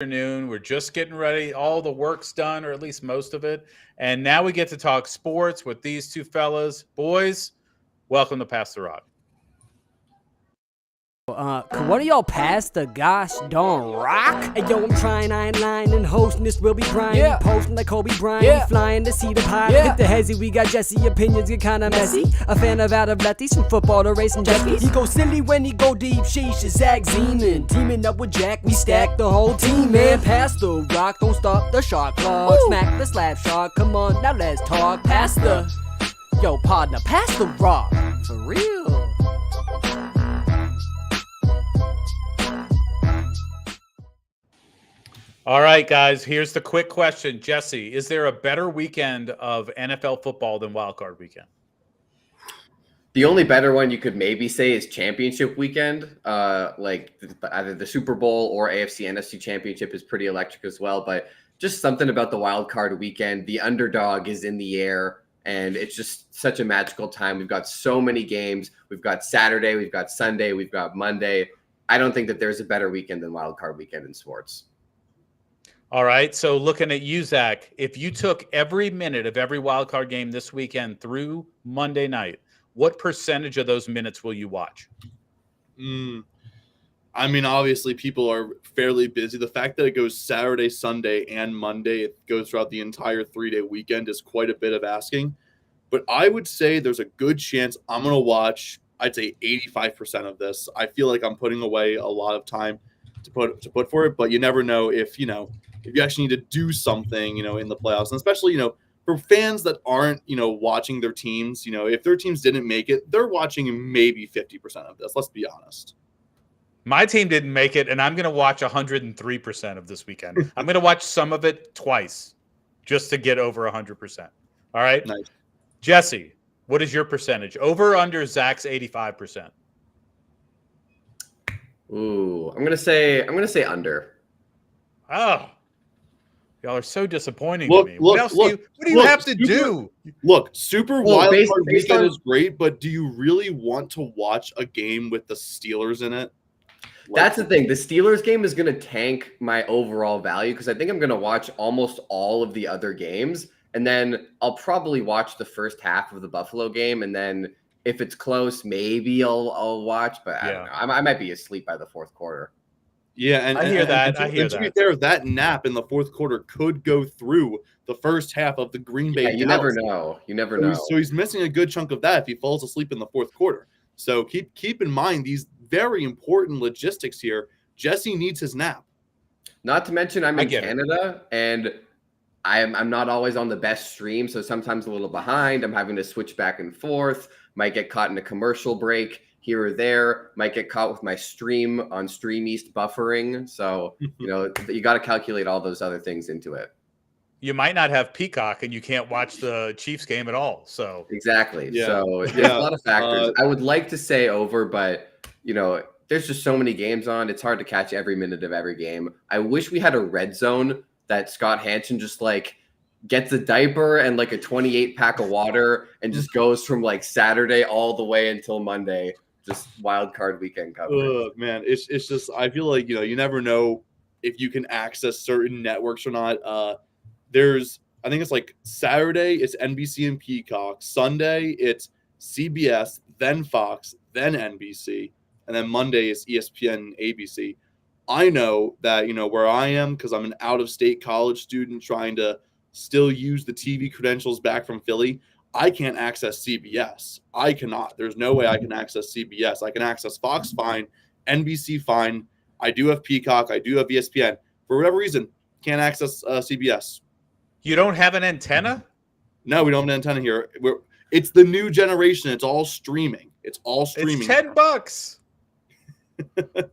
afternoon. We're just getting ready. All the work's done, or at least most of it. And now we get to talk sports with these two fellas. Boys, welcome to Pass the Rock. Could one of y'all pass the gosh darn rock? Hey yo, I'm trying, I ain't lying, and hosting this will be Brian. Posting like Kobe Bryant, flying to see the pie. Hit the hezzy, we got Jesse, opinions get kinda messy. A fan of out of lefties, from football to racing jet skis. He go silly when he go deep, sheesh, is Zach Zeman. Teaming up with Jack, we stack the whole team, man. Pass the rock, don't stop the shot clock. Smack the slap shot, come on, now let's talk. Pass the, yo partner, pass the rock, for real. All right, guys, here's the quick question. Jesse, is there a better weekend of NFL football than Wild Card Weekend? The only better one you could maybe say is Championship Weekend. Like either the Super Bowl or AFC NFC Championship is pretty electric as well. But just something about the Wild Card Weekend. The underdog is in the air, and it's just such a magical time. We've got so many games. We've got Saturday, we've got Sunday, we've got Monday. I don't think that there's a better weekend than Wild Card Weekend in sports. All right, so looking at you, Zach, if you took every minute of every wild card game this weekend through Monday night, what percentage of those minutes will you watch? I mean, obviously, people are fairly busy. The fact that it goes Saturday, Sunday, and Monday, it goes throughout the entire 3-day weekend is quite a bit of asking. But I would say there's a good chance I'm going to watch, I'd say 85% of this. I feel like I'm putting away a lot of time to put for it, but you never know if you actually need to do something, in the playoffs. And especially, for fans that aren't, watching their teams, if their teams didn't make it, they're watching maybe 50% of this. Let's be honest. My team didn't make it, and I'm going to watch 103% of this weekend. I'm going to watch some of it twice just to get over 100%. All right? Nice. Jesse, what is your percentage? Over or under Zach's 85%? Ooh, I'm gonna say under. Oh. Y'all are so disappointing to me. What do you have to do? Look, Super Wild Card Weekend is great, but do you really want to watch a game with the Steelers in it? That's the thing. The Steelers game is going to tank my overall value because I think I'm going to watch almost all of the other games, and then I'll probably watch the first half of the Buffalo game, and then if it's close, maybe I'll watch. But I don't know. I might be asleep by the fourth quarter. Yeah, and I hear that. To be fair, that nap in the fourth quarter could go through the first half of the Green Bay. Yeah, you never know. You never know. So he's missing a good chunk of that if he falls asleep in the fourth quarter. So keep in mind these very important logistics here. Jesse needs his nap. Not to mention I'm in Canada, and I'm not always on the best stream, so sometimes a little behind. I'm having to switch back and forth. Might get caught in a commercial break here or there, might get caught with my stream on Stream East buffering. So, you got to calculate all those other things into it. You might not have Peacock and you can't watch the Chiefs game at all. So exactly. Yeah. So there's a lot of factors. I would like to say over, but there's just so many games on. It's hard to catch every minute of every game. I wish we had a red zone that Scott Hansen just gets a diaper and a 28 pack of water and just goes from Saturday all the way until Monday. Just wild card weekend coverage. Man, it's just I feel like you never know if you can access certain networks or not. I think it's Saturday it's NBC and Peacock, Sunday it's CBS, then Fox, then NBC, and then Monday is ESPN and ABC. I know that where I am, because I'm an out-of-state college student trying to still use the TV credentials back from Philly. I can't access CBS. I cannot. There's no way I can access CBS. I can access Fox fine, NBC fine. I do have Peacock. I do have ESPN. For whatever reason, can't access CBS. You don't have an antenna? No, we don't have an antenna here. It's the new generation. It's all streaming. It's $10.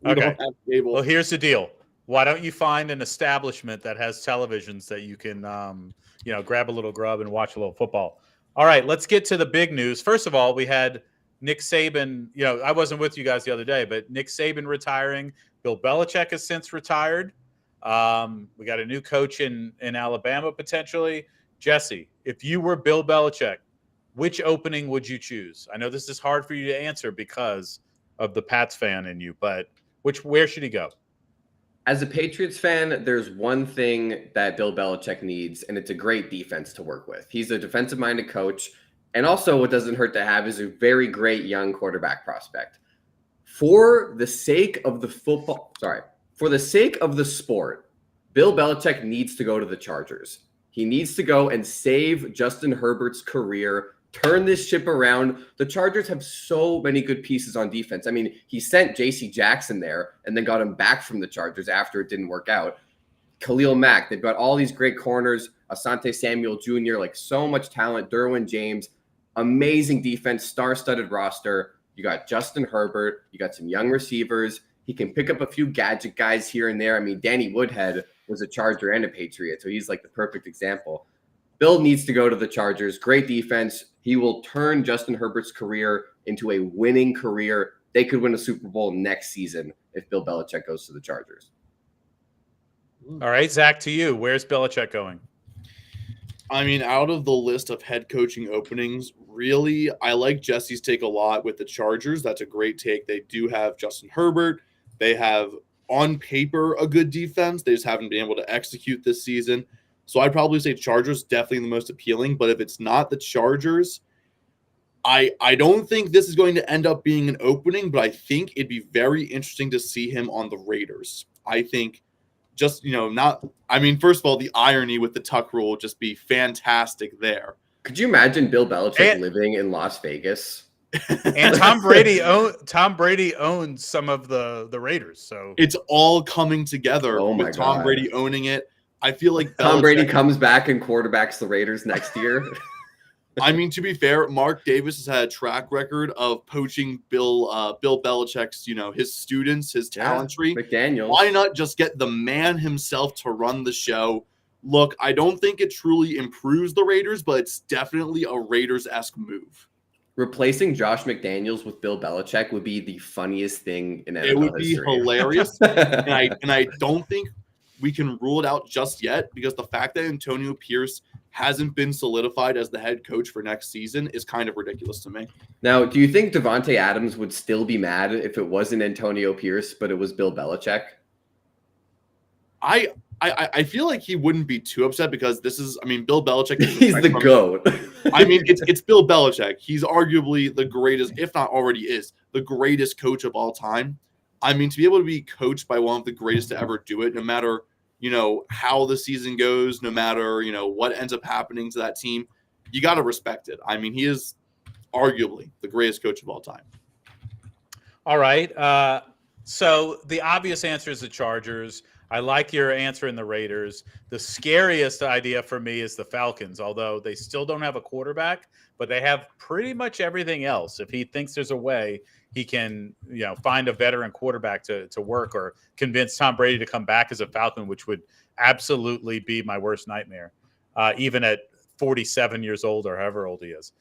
Okay. Well, here's the deal. Why don't you find an establishment that has televisions that you can, grab a little grub and watch a little football? All right, let's get to the big news. First of all, we had Nick Saban. I wasn't with you guys the other day, but Nick Saban retiring. Bill Belichick has since retired. We got a new coach in Alabama potentially. Jesse, if you were Bill Belichick, which opening would you choose? I know this is hard for you to answer because of the Pats fan in you, but where should he go? As a Patriots fan, there's one thing that Bill Belichick needs, and it's a great defense to work with. He's a defensive-minded coach, and also what doesn't hurt to have is a very great young quarterback prospect. For the sake of the sport, Bill Belichick needs to go to the Chargers. He needs to go and save Justin Herbert's career, turn this ship around. The Chargers have so many good pieces on defense. I mean, he sent J.C. Jackson there and then got him back from the Chargers after it didn't work out. Khalil Mack, they've got all these great corners. Asante Samuel Jr., like so much talent. Derwin James, amazing defense, star-studded roster. You got Justin Herbert. You got some young receivers. He can pick up a few gadget guys here and there. I mean, Danny Woodhead was a Charger and a Patriot, so he's like the perfect example. Bill needs to go to the Chargers. Great defense. He will turn Justin Herbert's career into a winning career. They could win a Super Bowl next season if Bill Belichick goes to the Chargers. All right, Zach, to you. Where's Belichick going? I mean, out of the list of head coaching openings, really, I like Jesse's take a lot with the Chargers. That's a great take. They do have Justin Herbert. They have, on paper, a good defense. They just haven't been able to execute this season. So I'd probably say Chargers definitely the most appealing. But if it's not the Chargers, I don't think this is going to end up being an opening, but I think it'd be very interesting to see him on the Raiders. I think first of all, the irony with the Tuck rule would just be fantastic there. Could you imagine Bill Belichick living in Las Vegas? And Tom Brady owns some of the Raiders, so it's all coming together with Tom Brady owning it. I feel like Tom Brady comes back and quarterbacks the Raiders next year. I mean, to be fair, Mark Davis has had a track record of poaching Bill Belichick's, his students, his talent tree. McDaniels. Why not just get the man himself to run the show? Look, I don't think it truly improves the Raiders, but it's definitely a Raiders-esque move. Replacing Josh McDaniels with Bill Belichick would be the funniest thing in NFL history. It would be hilarious, and I don't think we can rule it out just yet, because the fact that Antonio Pierce hasn't been solidified as the head coach for next season is kind of ridiculous to me. Now, do you think Davante Adams would still be mad if it wasn't Antonio Pierce, but it was Bill Belichick? I feel like he wouldn't be too upset, because Bill Belichick. He's the GOAT. It's Bill Belichick. He's arguably the greatest, if not already is, the greatest coach of all time. I mean, to be able to be coached by one of the greatest to ever do it, no matter, how the season goes, no matter, what ends up happening to that team, you got to respect it. I mean, he is arguably the greatest coach of all time. All right. So the obvious answer is the Chargers. I like your answer in the Raiders. The scariest idea for me is the Falcons, although they still don't have a quarterback, but they have pretty much everything else. If he thinks there's a way he can, find a veteran quarterback to work, or convince Tom Brady to come back as a Falcon, which would absolutely be my worst nightmare, even at 47 years old or however old he is.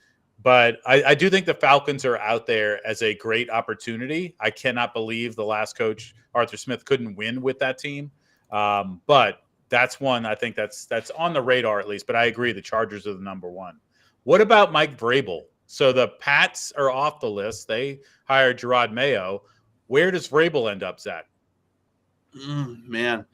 But I do think the Falcons are out there as a great opportunity. I cannot believe the last coach, Arthur Smith, couldn't win with that team. But that's one I think that's on the radar at least. But I agree, the Chargers are the number one. What about Mike Vrabel? So the Pats are off the list. They hired Gerard Mayo. Where does Vrabel end up, Zach? Man,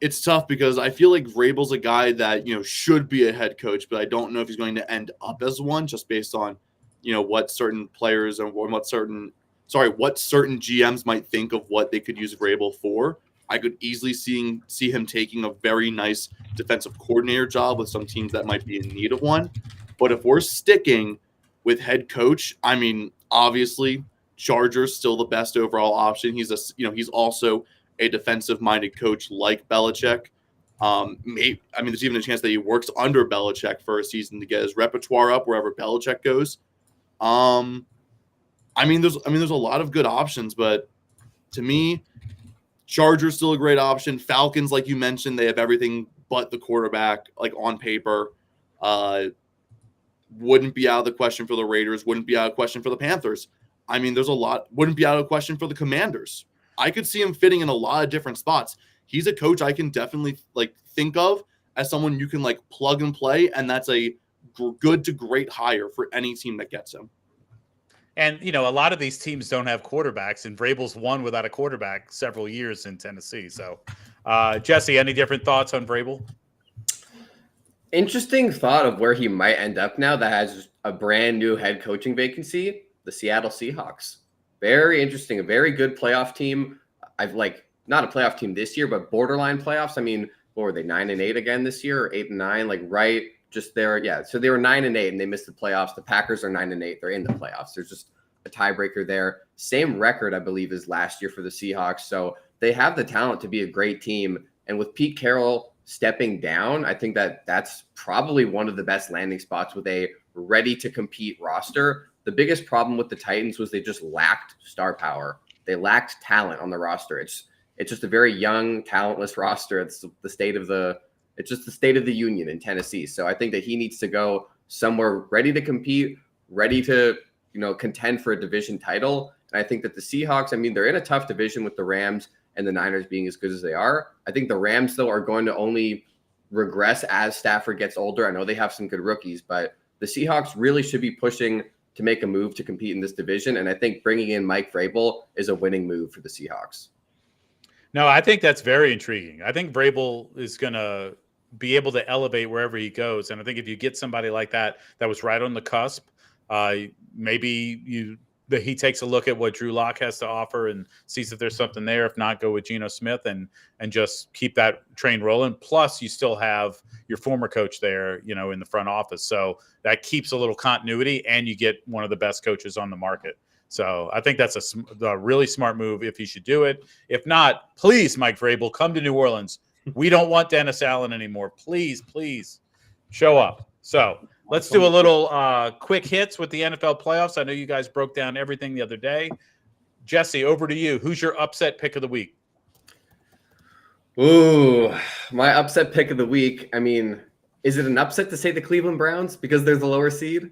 it's tough, because I feel like Vrabel's a guy that, should be a head coach, but I don't know if he's going to end up as one, just based on, what certain players and what certain GMs might think of what they could use Vrabel for. I could easily see him taking a very nice defensive coordinator job with some teams that might be in need of one. But if we're sticking with head coach, I mean, obviously Chargers still the best overall option. He's also a defensive-minded coach like Belichick. There's even a chance that he works under Belichick for a season to get his repertoire up wherever Belichick goes. There's a lot of good options, but to me, Chargers still a great option. Falcons, like you mentioned, they have everything but the quarterback, like on paper. Wouldn't be out of the question for the Raiders. Wouldn't be out of the question for the Panthers. I mean, there's a lot. Wouldn't be out of the question for the Commanders. I could see him fitting in a lot of different spots. He's a coach I can definitely think of as someone you can plug and play, and that's a good to great hire for any team that gets him. And, you know, a lot of these teams don't have quarterbacks, and Vrabel's won without a quarterback several years in Tennessee. So, Jesse, any different thoughts on Vrabel? Interesting thought of where he might end up now that has a brand new head coaching vacancy, the Seattle Seahawks. Very interesting. A very good playoff team. I've not a playoff team this year, but borderline playoffs. I mean, what were they, 9-8 again this year, or 8-9? Like right just there. Yeah. So they were 9-8 and they missed the playoffs. The Packers are 9-8. They're in the playoffs. There's just a tiebreaker there. Same record, I believe, as last year for the Seahawks. So they have the talent to be a great team. And with Pete Carroll stepping down, I think that that's probably one of the best landing spots with a ready to compete roster. The biggest problem with the Titans was they just lacked star power. They lacked talent on the roster. It's just a very young, talentless roster. It's just the state of the union in Tennessee. So I think that he needs to go somewhere ready to compete, ready to, contend for a division title. And I think that the Seahawks, I mean, they're in a tough division with the Rams and the Niners being as good as they are. I think the Rams, though, are going to only regress as Stafford gets older. I know they have some good rookies, but the Seahawks really should be pushing to make a move to compete in this division. And I think bringing in Mike Vrabel is a winning move for the Seahawks. No, I think that's very intriguing. I think Vrabel is going to be able to elevate wherever he goes. And I think if you get somebody like that was right on the cusp, maybe he takes a look at what Drew Lock has to offer and sees if there's something there. If not, go with Geno Smith and just keep that train rolling. Plus, you still have your former coach there, in the front office. So that keeps a little continuity, and you get one of the best coaches on the market. So I think that's a really smart move if he should do it. If not, please, Mike Vrabel, come to New Orleans. We don't want Dennis Allen anymore. Please, please show up. So let's do a little quick hits with the NFL playoffs. I know you guys broke down everything the other day. Jesse, over to you. Who's your upset pick of the week? Ooh, my upset pick of the week. I mean, is it an upset to say the Cleveland Browns because they're the lower seed?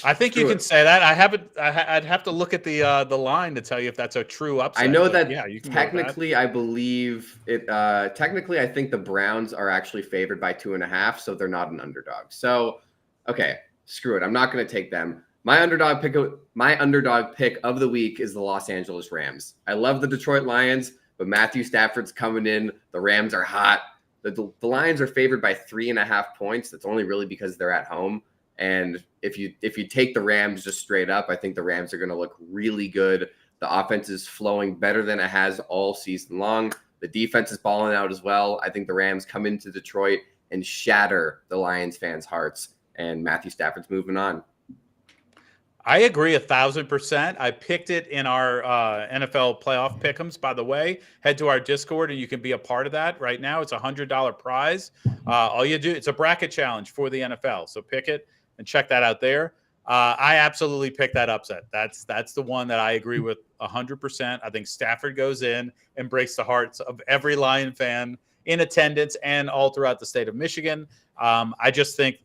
I think you can say that. I'd have to look at the line to tell you if that's a true upset. I know that technically, I believe it. Technically, I think the Browns are actually favored by 2.5, so they're not an underdog. So, okay, screw it. I'm not going to take them. My underdog pick of the week is the Los Angeles Rams. I love the Detroit Lions, but Matthew Stafford's coming in. The Rams are hot. The Lions are favored by 3.5 points. That's only really because they're at home. And if you take the Rams just straight up, I think the Rams are going to look really good. The offense is flowing better than it has all season long. The defense is balling out as well. I think the Rams come into Detroit and shatter the Lions fans' hearts, and Matthew Stafford's moving on. I agree 1,000%. I picked it in our NFL playoff pick'ems, by the way. Head to our Discord and you can be a part of that. Right now, it's a $100 prize. All you do, it's a bracket challenge for the NFL. So pick it and check that out there. I absolutely picked that upset. That's the one that I agree with 100%. I think Stafford goes in and breaks the hearts of every Lion fan in attendance and all throughout the state of Michigan. I just think,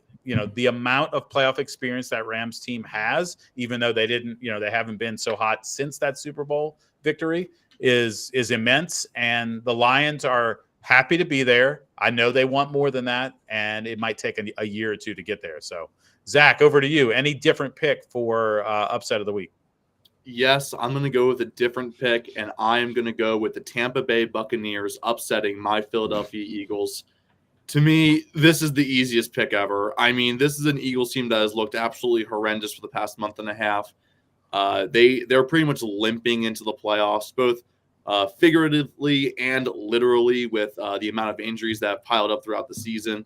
the amount of playoff experience that Rams team has, even though they haven't been so hot since that Super Bowl victory, is immense. And the Lions are happy to be there. I know they want more than that, and it might take a year or two to get there. So, Zach, over to you. Any different pick for upset of the week? Yes, I'm going to go with a different pick, and I am going to go with the Tampa Bay Buccaneers upsetting my Philadelphia Eagles. To me, this is the easiest pick ever. I mean, this is an Eagles team that has looked absolutely horrendous for the past month and a half. They're pretty much limping into the playoffs, both figuratively and literally, with the amount of injuries that have piled up throughout the season.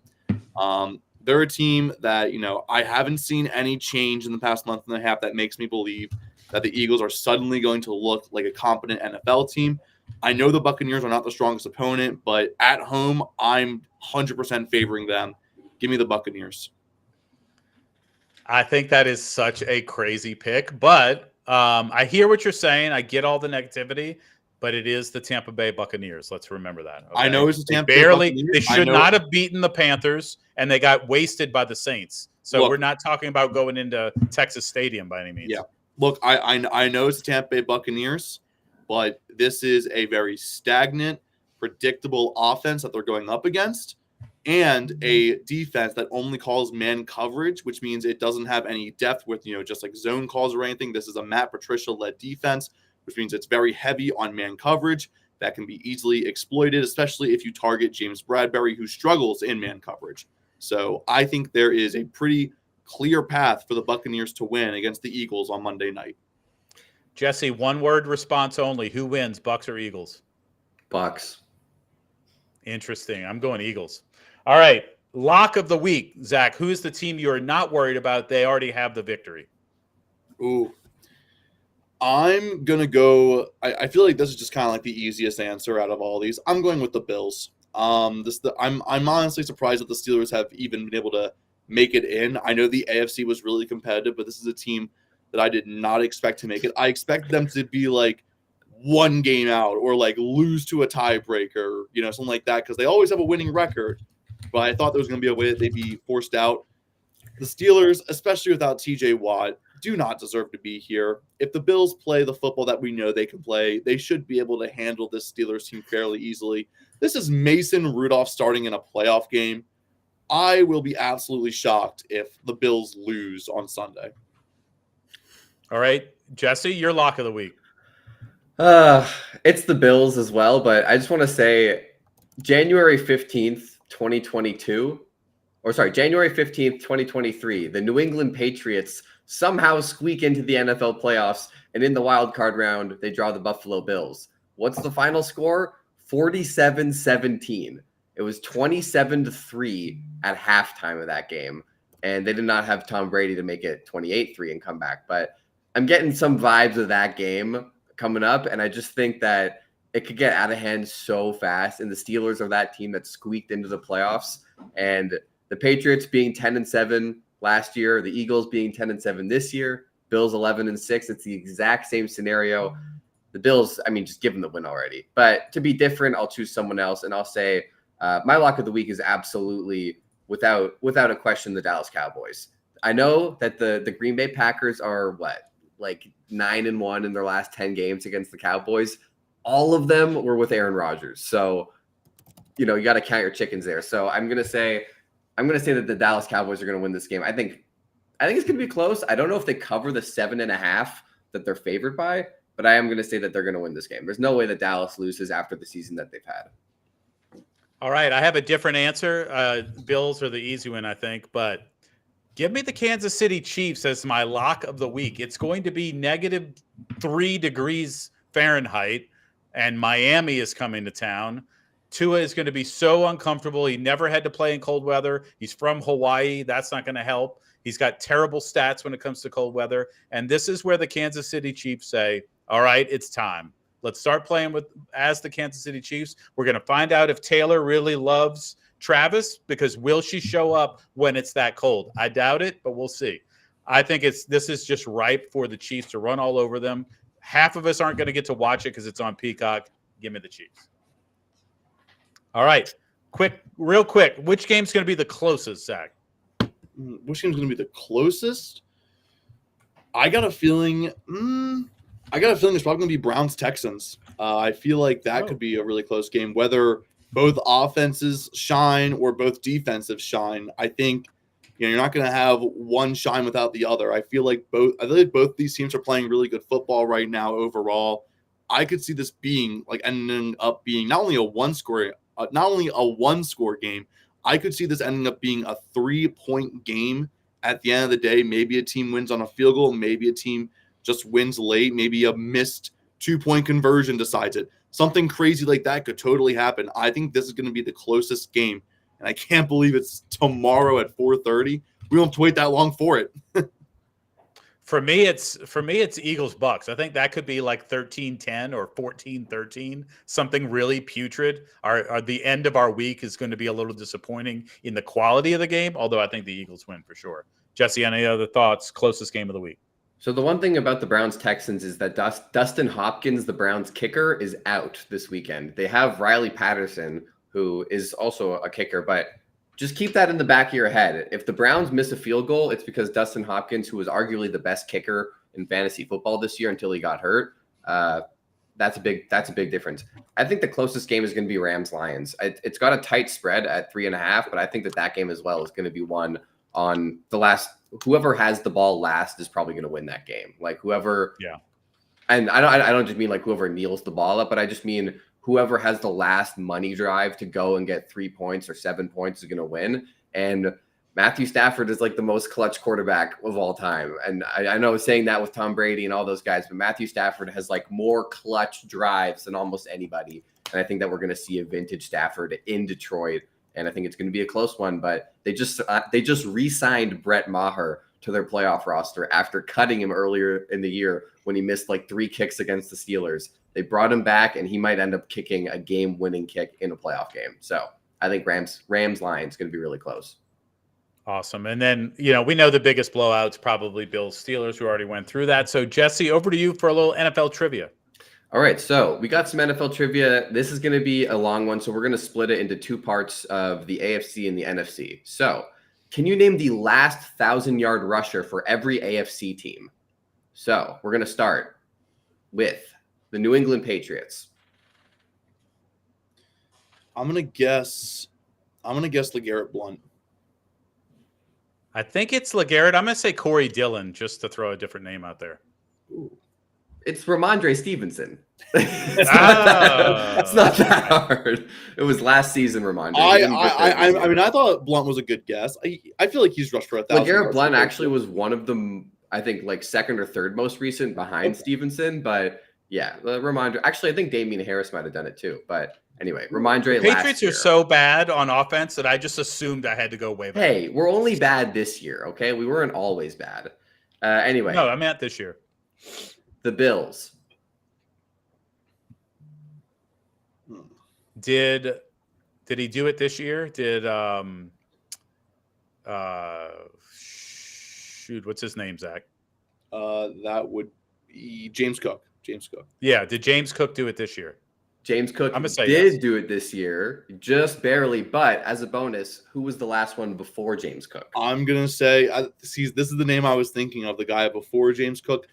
They're a team that, I haven't seen any change in the past month and a half that makes me believe that the Eagles are suddenly going to look like a competent NFL team. I know the Buccaneers are not the strongest opponent, but at home, I'm 100% favoring them. Give me the Buccaneers. I think that is such a crazy pick, but I hear what you're saying. I get all the negativity, but it is the Tampa Bay Buccaneers. Let's remember that. Okay? I know it's the Tampa Bay Buccaneers. They should not have beaten the Panthers, and they got wasted by the Saints. So we're not talking about going into Texas Stadium by any means. Yeah. Look, I know it's the Tampa Bay Buccaneers, but this is a very stagnant, predictable offense that they're going up against. and a defense that only calls man coverage, which means it doesn't have any depth with, just like zone calls or anything. This is a Matt Patricia-led defense, which means it's very heavy on man coverage that can be easily exploited, especially if you target James Bradberry, who struggles in man coverage. So I think there is a pretty clear path for the Buccaneers to win against the Eagles on Monday night. Jesse, one-word response only. Who wins, Bucs or Eagles? Bucs. Interesting. I'm going Eagles. All right. Lock of the week, Zach. Who's the team you're not worried about? They already have the victory. Ooh. I'm going to go – I feel like this is just kind of like the easiest answer out of all these. I'm going with the Bills. I'm honestly surprised that the Steelers have even been able to make it in. I know the AFC was really competitive, but this is a team that I did not expect to make it. I expect them to be like one game out or like lose to a tiebreaker, something like that, because they always have a winning record. But I thought there was going to be a way that they'd be forced out. The Steelers, especially without TJ Watt, do not deserve to be here. If the Bills play the football that we know they can play, they should be able to handle this Steelers team fairly easily. This is Mason Rudolph starting in a playoff game. I will be absolutely shocked if the Bills lose on Sunday. All right, Jesse, your lock of the week. It's the Bills as well, but I just want to say January 15th, 2022, or sorry, January 15th, 2023, the New England Patriots somehow squeak into the NFL playoffs, and in the wild card round, they draw the Buffalo Bills. What's the final score? 47-17. It was 27-3 at halftime of that game, and they did not have Tom Brady to make it 28-3 and come back. But I'm getting some vibes of that game coming up, and I just think that it could get out of hand so fast, and the Steelers are that team that squeaked into the playoffs, and the Patriots being 10-7 last year, the Eagles being 10-7 this year, Bills 11-6. It's the exact same scenario. The Bills, just give them the win already. But to be different, I'll choose someone else, and I'll say my lock of the week is absolutely, without a question, the Dallas Cowboys. I know that the Green Bay Packers are 9-1 in their last 10 games against the Cowboys. All of them were with Aaron Rodgers. So, you got to count your chickens there. So I'm going to say that the Dallas Cowboys are going to win this game. I think it's going to be close. I don't know if they cover the 7.5 that they're favored by, but I am going to say that they're going to win this game. There's no way that Dallas loses after the season that they've had. All right. I have a different answer. Bills are the easy one, I think, but give me the Kansas City Chiefs as my lock of the week. It's going to be -3 degrees Fahrenheit, and Miami is coming to town. Tua is going to be so uncomfortable. He never had to play in cold weather. He's from Hawaii. That's not going to help. He's got terrible stats when it comes to cold weather. And this is where the Kansas City Chiefs say, all right, it's time. Let's start playing as the Kansas City Chiefs. We're going to find out if Taylor really loves Travis, because will she show up when it's that cold? I doubt it, but we'll see. I think this is just ripe for the Chiefs to run all over them. Half of us aren't going to get to watch it because it's on Peacock. Give me the Chiefs. All right. Real quick. Which game's going to be the closest, Zach? Which game's going to be the closest? I got a feeling it's probably going to be Browns-Texans. I feel like that could be a really close game, whether both offenses shine or both defensive shine. I think you're not going to have one shine without the other. I feel like both these teams are playing really good football right now overall. I could see this ending up being not only a one-score game. I could see this ending up being a 3-point game at the end of the day. Maybe a team wins on a field goal. Maybe a team just wins late. Maybe a missed 2-point conversion decides it. Something crazy like that could totally happen. I think this is going to be the closest game, and I can't believe it's tomorrow at 4:30. We don't have to wait that long for it. For me, it's Eagles Bucks. I think that could be like 13-10 or 14-13, something really putrid. The end of our week is going to be a little disappointing in the quality of the game, although I think the Eagles win for sure. Jesse, any other thoughts? Closest game of the week. So the one thing about the Browns-Texans is that Dustin Hopkins, the Browns kicker, is out this weekend. They have Riley Patterson, who is also a kicker, but just keep that in the back of your head. If the Browns miss a field goal, it's because Dustin Hopkins, who was arguably the best kicker in fantasy football this year until he got hurt, that that's a big difference. I think the closest game is going to be Rams-Lions. It's got a tight spread at 3.5, but I think that game as well is going to be won on the last. Whoever has the ball last is probably going to win that game. Like whoever. Yeah. And I don't just mean like whoever kneels the ball up, but I just mean whoever has the last money drive to go and get 3 points or 7 points is going to win. And Matthew Stafford is like the most clutch quarterback of all time. And I know saying that with Tom Brady and all those guys, but Matthew Stafford has like more clutch drives than almost anybody. And I think that we're going to see a vintage Stafford in Detroit. And I think it's going to be a close one, but they just re-signed Brett Maher to their playoff roster after cutting him earlier in the year when he missed like 3 kicks against the Steelers. They brought him back, and he might end up kicking a game-winning kick in a playoff game. So I think Rams-Lions going to be really close. Awesome. And then, we know the biggest blowout's probably Bills-Steelers, who already went through that. So, Jesse, over to you for a little NFL trivia. All right, so we got some NFL trivia. This is going to be a long one, so we're going to split it into 2 parts of the AFC and the NFC. So can you name the last 1,000-yard rusher for every AFC team? So we're going to start with the New England Patriots. I'm gonna guess LeGarrette Blount. I think it's LeGarrette. I'm gonna say Corey Dillon, just to throw a different name out there. Ooh. It's Ramondre Stevenson. It's not that hard. It was last season, Ramondre. I mean, I thought Blount was a good guess. I feel like he's rushed for 1,000. LeGarrette Blount actually was one of them. I think like second or third most recent behind Stevenson, but yeah, Ramondre. Actually, I think Damian Harris might have done it too. But anyway, Ramondre. The Patriots are so bad on offense that I just assumed I had to go way back. Hey, we're only bad this year, okay? We weren't always bad. Anyway. No, I meant this year. The Bills. Did he do it this year? Did what's his name, Zach? That would be James Cook. Yeah, did James Cook do it this year? James Cook I'm gonna say did yes. do it this year, just barely. But as a bonus, who was the last one before James Cook? I'm gonna say, this is the name I was thinking of, the guy before James Cook.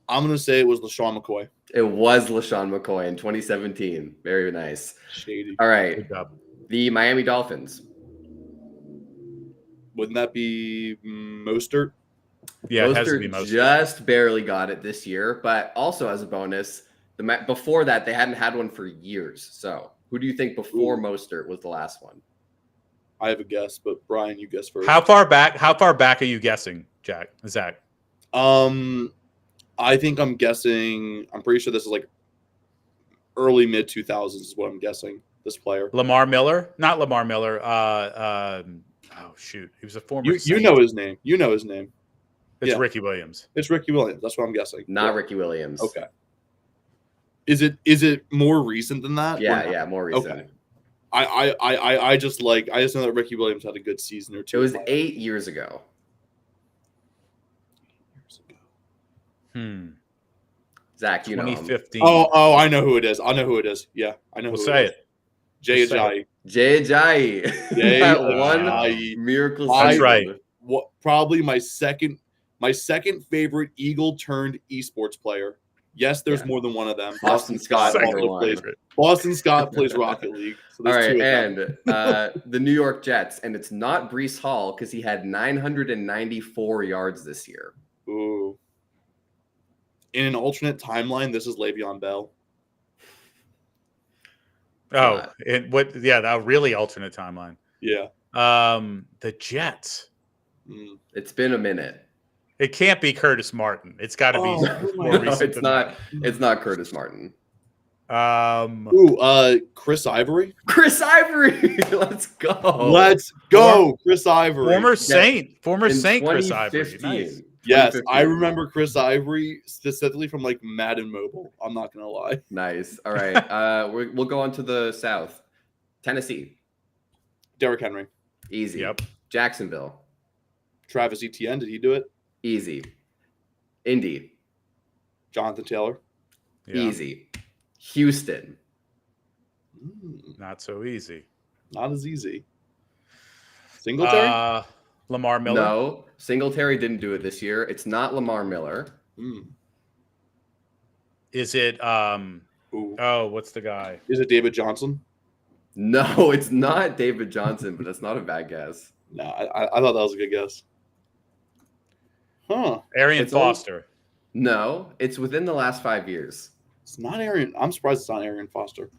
I'm gonna say it was LaShawn McCoy. It was LaShawn McCoy in 2017. Very nice. Shady. All right. Good job. The Miami Dolphins. Wouldn't that be Mostert? Yeah, it has to be Mostert. Just barely got it this year, but also as a bonus, before that they hadn't had one for years. So, who do you think before Mostert was the last one? I have a guess, but Brian, you guess first. How far back are you guessing, Zach? I think I'm pretty sure this is like early mid 2000s is what I'm guessing. This player, Lamar Miller, not Lamar Miller. Oh shoot, he was a former. You know his name. It's Ricky Williams. It's Ricky Williams. That's what I'm guessing. Not Ricky Williams. Okay. Is it more recent than that? Yeah, more recent. Okay. I just know that Ricky Williams had a good season or two. It was 8 years ago. Zach, you know 2015. Oh, I know who it is. Yeah, I know. We'll say it. Jay Ajayi. Jay Ajayi. That one miracle. That's right. What? Probably my second favorite Eagle turned esports player. Yes, there's more than one of them. Boston Scott plays Rocket League. So all right, and the New York Jets, and it's not Breece Hall because he had 994 yards this year. Ooh. In an alternate timeline, this is Le'Veon Bell. Oh, that really alternate timeline. Yeah. The Jets. It's been a minute. It can't be Curtis Martin. It's got to be more recent. It's not Curtis Martin. Chris Ivory. Chris Ivory. Let's go. Chris Ivory. Former Saint Chris Ivory. Nice. Yes, I remember Chris Ivory specifically from like Madden Mobile. I'm not gonna lie. Nice. All right. We'll go on to the South. Tennessee. Derrick Henry. Easy. Yep. Jacksonville. Travis Etienne. Did he do it? Easy. Indy. Jonathan Taylor. Yeah. Easy. Houston. Not so easy. Not as easy. Singletary. Lamar Miller. No, Singletary didn't do it this year. It's not Lamar Miller. Is it Ooh. Oh, what's the guy? Is it David Johnson? No, it's not David Johnson, but that's not a bad guess. No, I thought that was a good guess. Huh. Arian It's only- Foster. No, it's within the last 5 years. It's not Arian. I'm surprised it's not Arian Foster.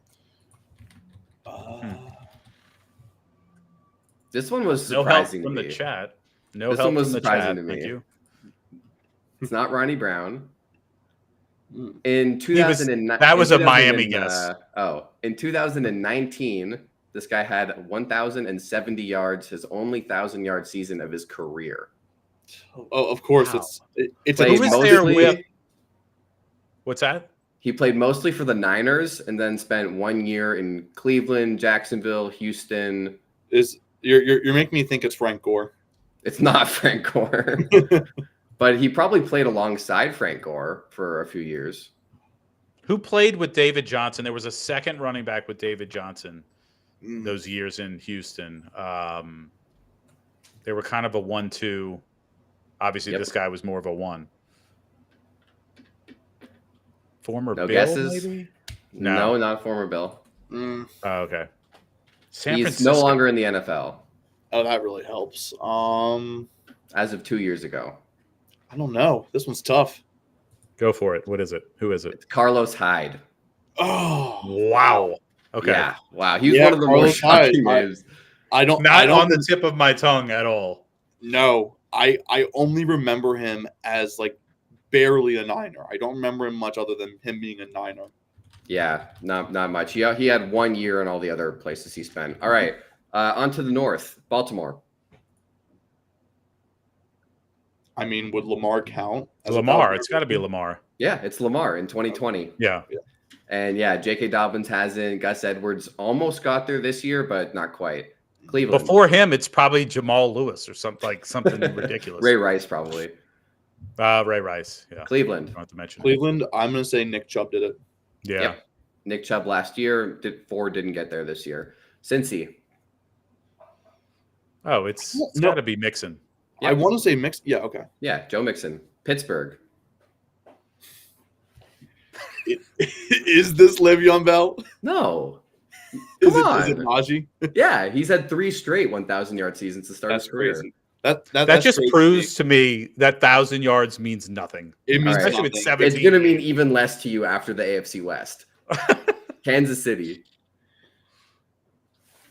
This one was No help surprising from to the me. chat. No This help one was from the surprising chat. to me. Thank you. It's not Ronnie Brown. Hmm. In 2009, that was a 2000 Miami and, guess. In 2019, this guy had 1,070 yards, his only 1,000-yard season of his career. Oh, of course. Wow. It's Played Who was there mostly- with- What's that? He played mostly for the Niners and then spent 1 year in Cleveland, Jacksonville, Houston. You're making me think it's Frank Gore. It's not Frank Gore, but he probably played alongside Frank Gore for a few years. Who played with David Johnson? There was a second running back with David Johnson Mm. those years in Houston. They were kind of a 1-2. Obviously, Yep. this guy was more of a 1. Former No Bill, guesses? maybe? No, not former Bill. Mm. Oh, okay. San He's Francisco. no longer in the NFL Oh, that really helps. as of 2 years ago. I don't know. This one's tough. Go for it. What is it? Who is it? It's Carlos Hyde. Oh, Wow. Okay. Yeah. Wow. He's Yeah, one of the more Carlos Hyde. shocking names. I don't Not on the tip of my tongue at all. No, I only remember him as like barely a Niner. I don't remember him much other than him being a Niner. Yeah, not much. He had 1 year in all the other places he spent. All right. On to the north, Baltimore. I mean, would Lamar count? as a Lamar. Falcon? It's got to be Lamar. Yeah, it's Lamar in 2020. Yeah. And yeah, J.K. Dobbins hasn't. Gus Edwards almost got there this year, but not quite. Cleveland. Before him, it's probably Jamal Lewis or something ridiculous. Ray Rice, probably. Ray Rice. Yeah. Cleveland. Don't have to mention it. Cleveland, I'm going to say Nick Chubb did it. Yeah. Yep. Nick Chubb last year. Ford didn't get there this year. Cincy. Oh, it's No. got to be Mixon. Yep. I want to say mixed. Yeah, okay. Yeah, Joe Mixon. Pittsburgh. Is this Le'Veon Bell? No. Is Come it on. Najee? Yeah, he's had 3 straight 1,000-yard seasons to start That's his career. crazy. That That's just crazy. proves to me that 1,000 yards means nothing. It means All right. Especially with nothing. 17. It's going to mean even less to you after the AFC West. Kansas City.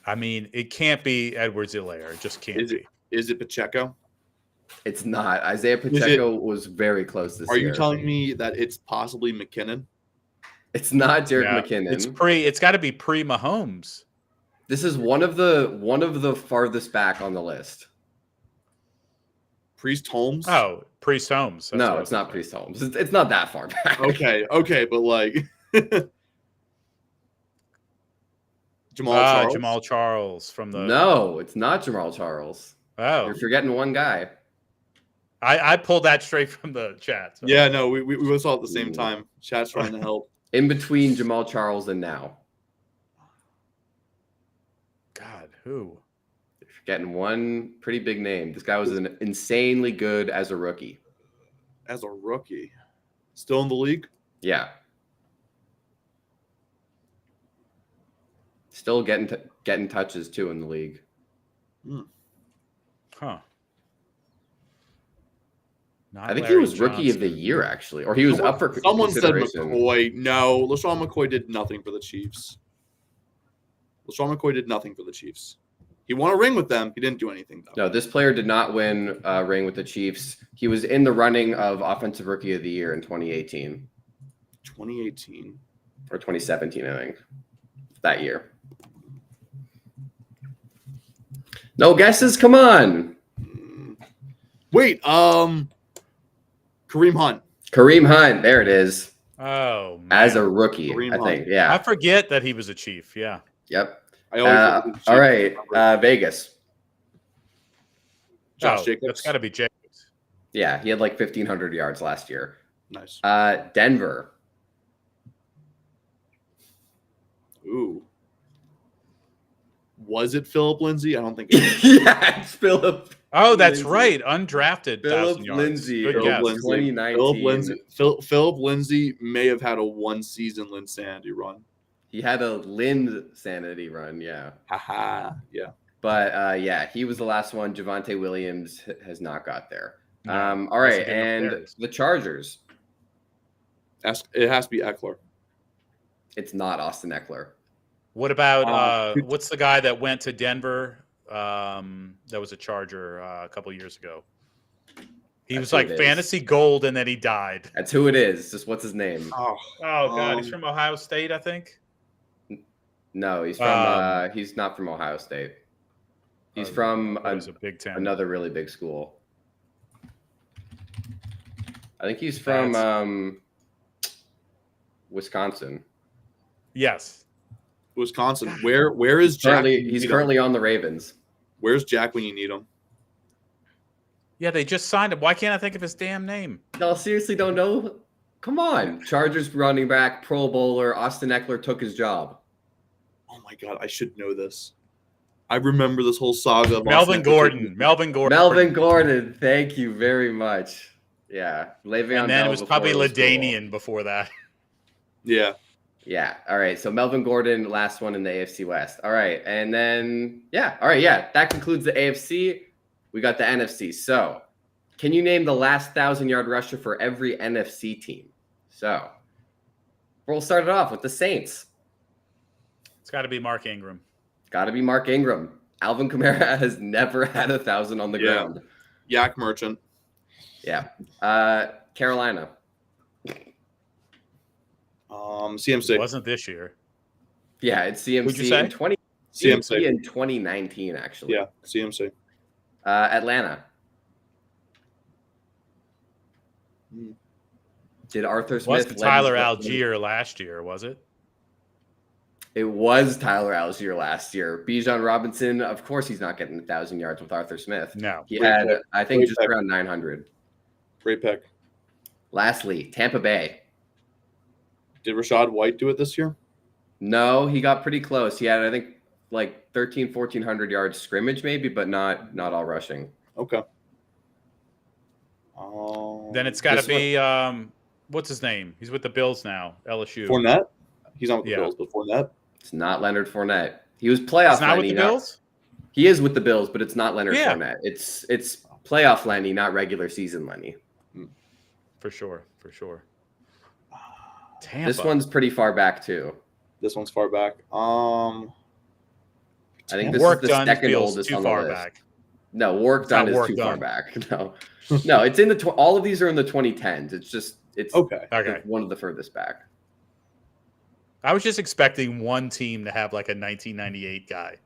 I mean, it can't be Edwards-Helaire. It just can't be. Is it Pacheco? It's not. Isaiah Pacheco was very close this Are year. you telling me that it's possibly McKinnon? It's not Jerick Yeah. McKinnon. It's got to be pre-Mahomes. This is one of the farthest back on the list. Priest Holmes? Oh, Priest Holmes. That's No, what it's I was not Priest Holmes. It's not that far back. Okay, but like Jamal thinking. Charles. Jamal Charles from the. No, it's not Jamal Charles. Oh, You're forgetting one guy. I pulled that straight from the chat. so- Yeah, no, we both saw it at the same Ooh. time. Chat's trying to help. In between Jamal Charles and now. God, who? You're forgetting one pretty big name. This guy was insanely good as a rookie. As a rookie. Still in the league? Yeah. Still getting touches too in the league. Huh. Not I think Larry he was rookie of the Johnson. year actually, or he was up for Someone said consideration. McCoy. No, LaShawn McCoy did nothing for the Chiefs. LaShawn McCoy did nothing for the Chiefs. He won a ring with them. He didn't do anything, though. No, this player did not win a ring with the Chiefs. He was in the running of Offensive Rookie of the Year in 2018 2018. or 2017, I think. That year. No guesses? Come on. Wait, Kareem Hunt. Kareem Hunt. There it is. Oh, man. As a rookie, Kareem I Hunt. think. I Yeah. forget that he was a Chief. Yeah. Yep. I always All right. Vegas. Josh Oh, Jacobs. That's got to be Jacobs. Yeah. He had like 1,500 yards last year. Nice. Denver. Ooh. Was it Philip Lindsay? I don't think it was. Yeah, it's Philip. Oh, that's right. Undrafted. Philip 1,000 yards. Lindsay. Good Philip guess. Lindsay. 2019. Philip Lindsay may have had a one-season Linsanity run. He had a Linsanity run, yeah. Haha, yeah. But yeah, he was the last one. Javonte Williams has not got there. No, all right, hasn't been and upstairs. the Chargers. It has to be Eckler. It's not Austin Eckler. What about what's the guy that went to Denver? That was a Charger a couple years ago. He was like fantasy gold, and then he died. That's who it is. Just what's his name? Oh God, he's from Ohio State, I think. No, he's from. He's not from Ohio State. He's from a big town. Another really big school. I think he's from Wisconsin. Yes, Wisconsin. Where is Jack? He's currently on the Ravens. Where's Jack when you need him? Yeah, they just signed him. Why can't I think of his damn name? No, seriously, don't know. Come on, Chargers running back, Pro Bowler Austin Eckler took his job. Oh my God, I should know this. I remember this whole saga. Of Melvin Gordon. Melvin Gordon. Thank you very much. Yeah, Le'Veon. And then it was probably LaDainian before that. Yeah. Yeah. All right. So Melvin Gordon, last one in the AFC West. All right. And then, yeah. All right. Yeah. That concludes the AFC. We got the NFC. So can you name the last 1,000-yard rusher for every NFC team? So we'll start it off with the Saints. It's got to be Mark Ingram. Got to be Mark Ingram. Alvin Kamara has never had 1,000 on the ground. Yak Merchant. Yeah. Carolina. CMC. It wasn't this year. Yeah, it's CMC. Would you say? CMC in 2019, actually. Yeah, CMC. Atlanta. Did Arthur Smith? Wasn't Tyler Algier last year, was it? It was Tyler Algier last year. Bijan Robinson, of course, he's not getting 1,000 yards with Arthur Smith. No. He had, I think, just around 900. Great pick. Lastly, Tampa Bay. Did Rachaad White do it this year? No, he got pretty close. He had, I think, like 1,400 yards scrimmage maybe, but not all rushing. Okay. Then it's got to be, what's his name? He's with the Bills now, LSU. Fournette? He's not with the Bills, but Fournette? It's not Leonard Fournette. He was playoff. He's not with the Bills? He is with the Bills, but it's not Leonard Fournette. It's playoff Lenny, not regular season Lenny. For sure. Tampa. This one's pretty far back too. This one's far back. I think this is the second oldest on the list. Back. No, work done is too far back. No, it's in the all of these are in the 2010s. It's okay. One of the furthest back. I was just expecting one team to have like a 1998 guy.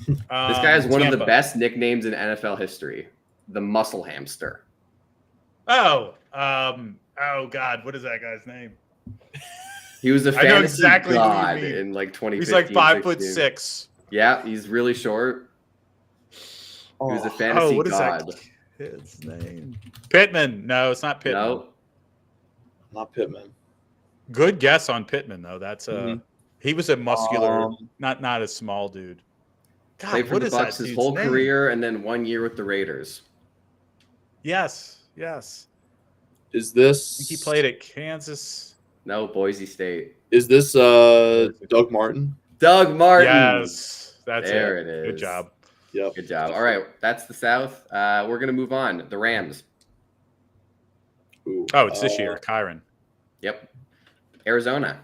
This guy has one of the best nicknames in NFL history, the Muscle Hamster. Oh God, what is that guy's name? He was a fantasy god in like 2015. He's like 5'6". Yeah, he's really short. He was a fantasy what god. Is that kid's name? Pittman. No, it's not Pittman. No, not Pittman. Good guess on Pittman though. That's he was a muscular, not a small dude. God, played for the Bucs his whole career, and then 1 year with the Raiders. Yes. Is this? I think he played at Kansas. No, Boise State. Is this Doug Martin? Doug Martin. Yes, that's there. It is. Good job. Yep. Good job. All right, that's the South. We're gonna move on. The Rams. Ooh, it's this year. Kyron. Yep. Arizona.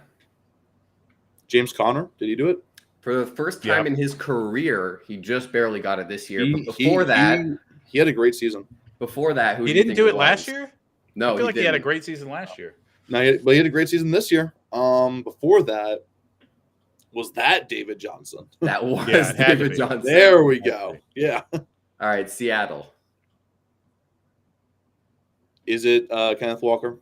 James Conner. Did he do it? For the first time in his career, he just barely got it this year. But before that, he had a great season. Before that, he didn't do it last year? No, I feel like he had a great season last year. No, he had a great season this year. Before that, was that David Johnson? That was David Johnson. There we go. Yeah. All right, Seattle. Is it Kenneth Walker?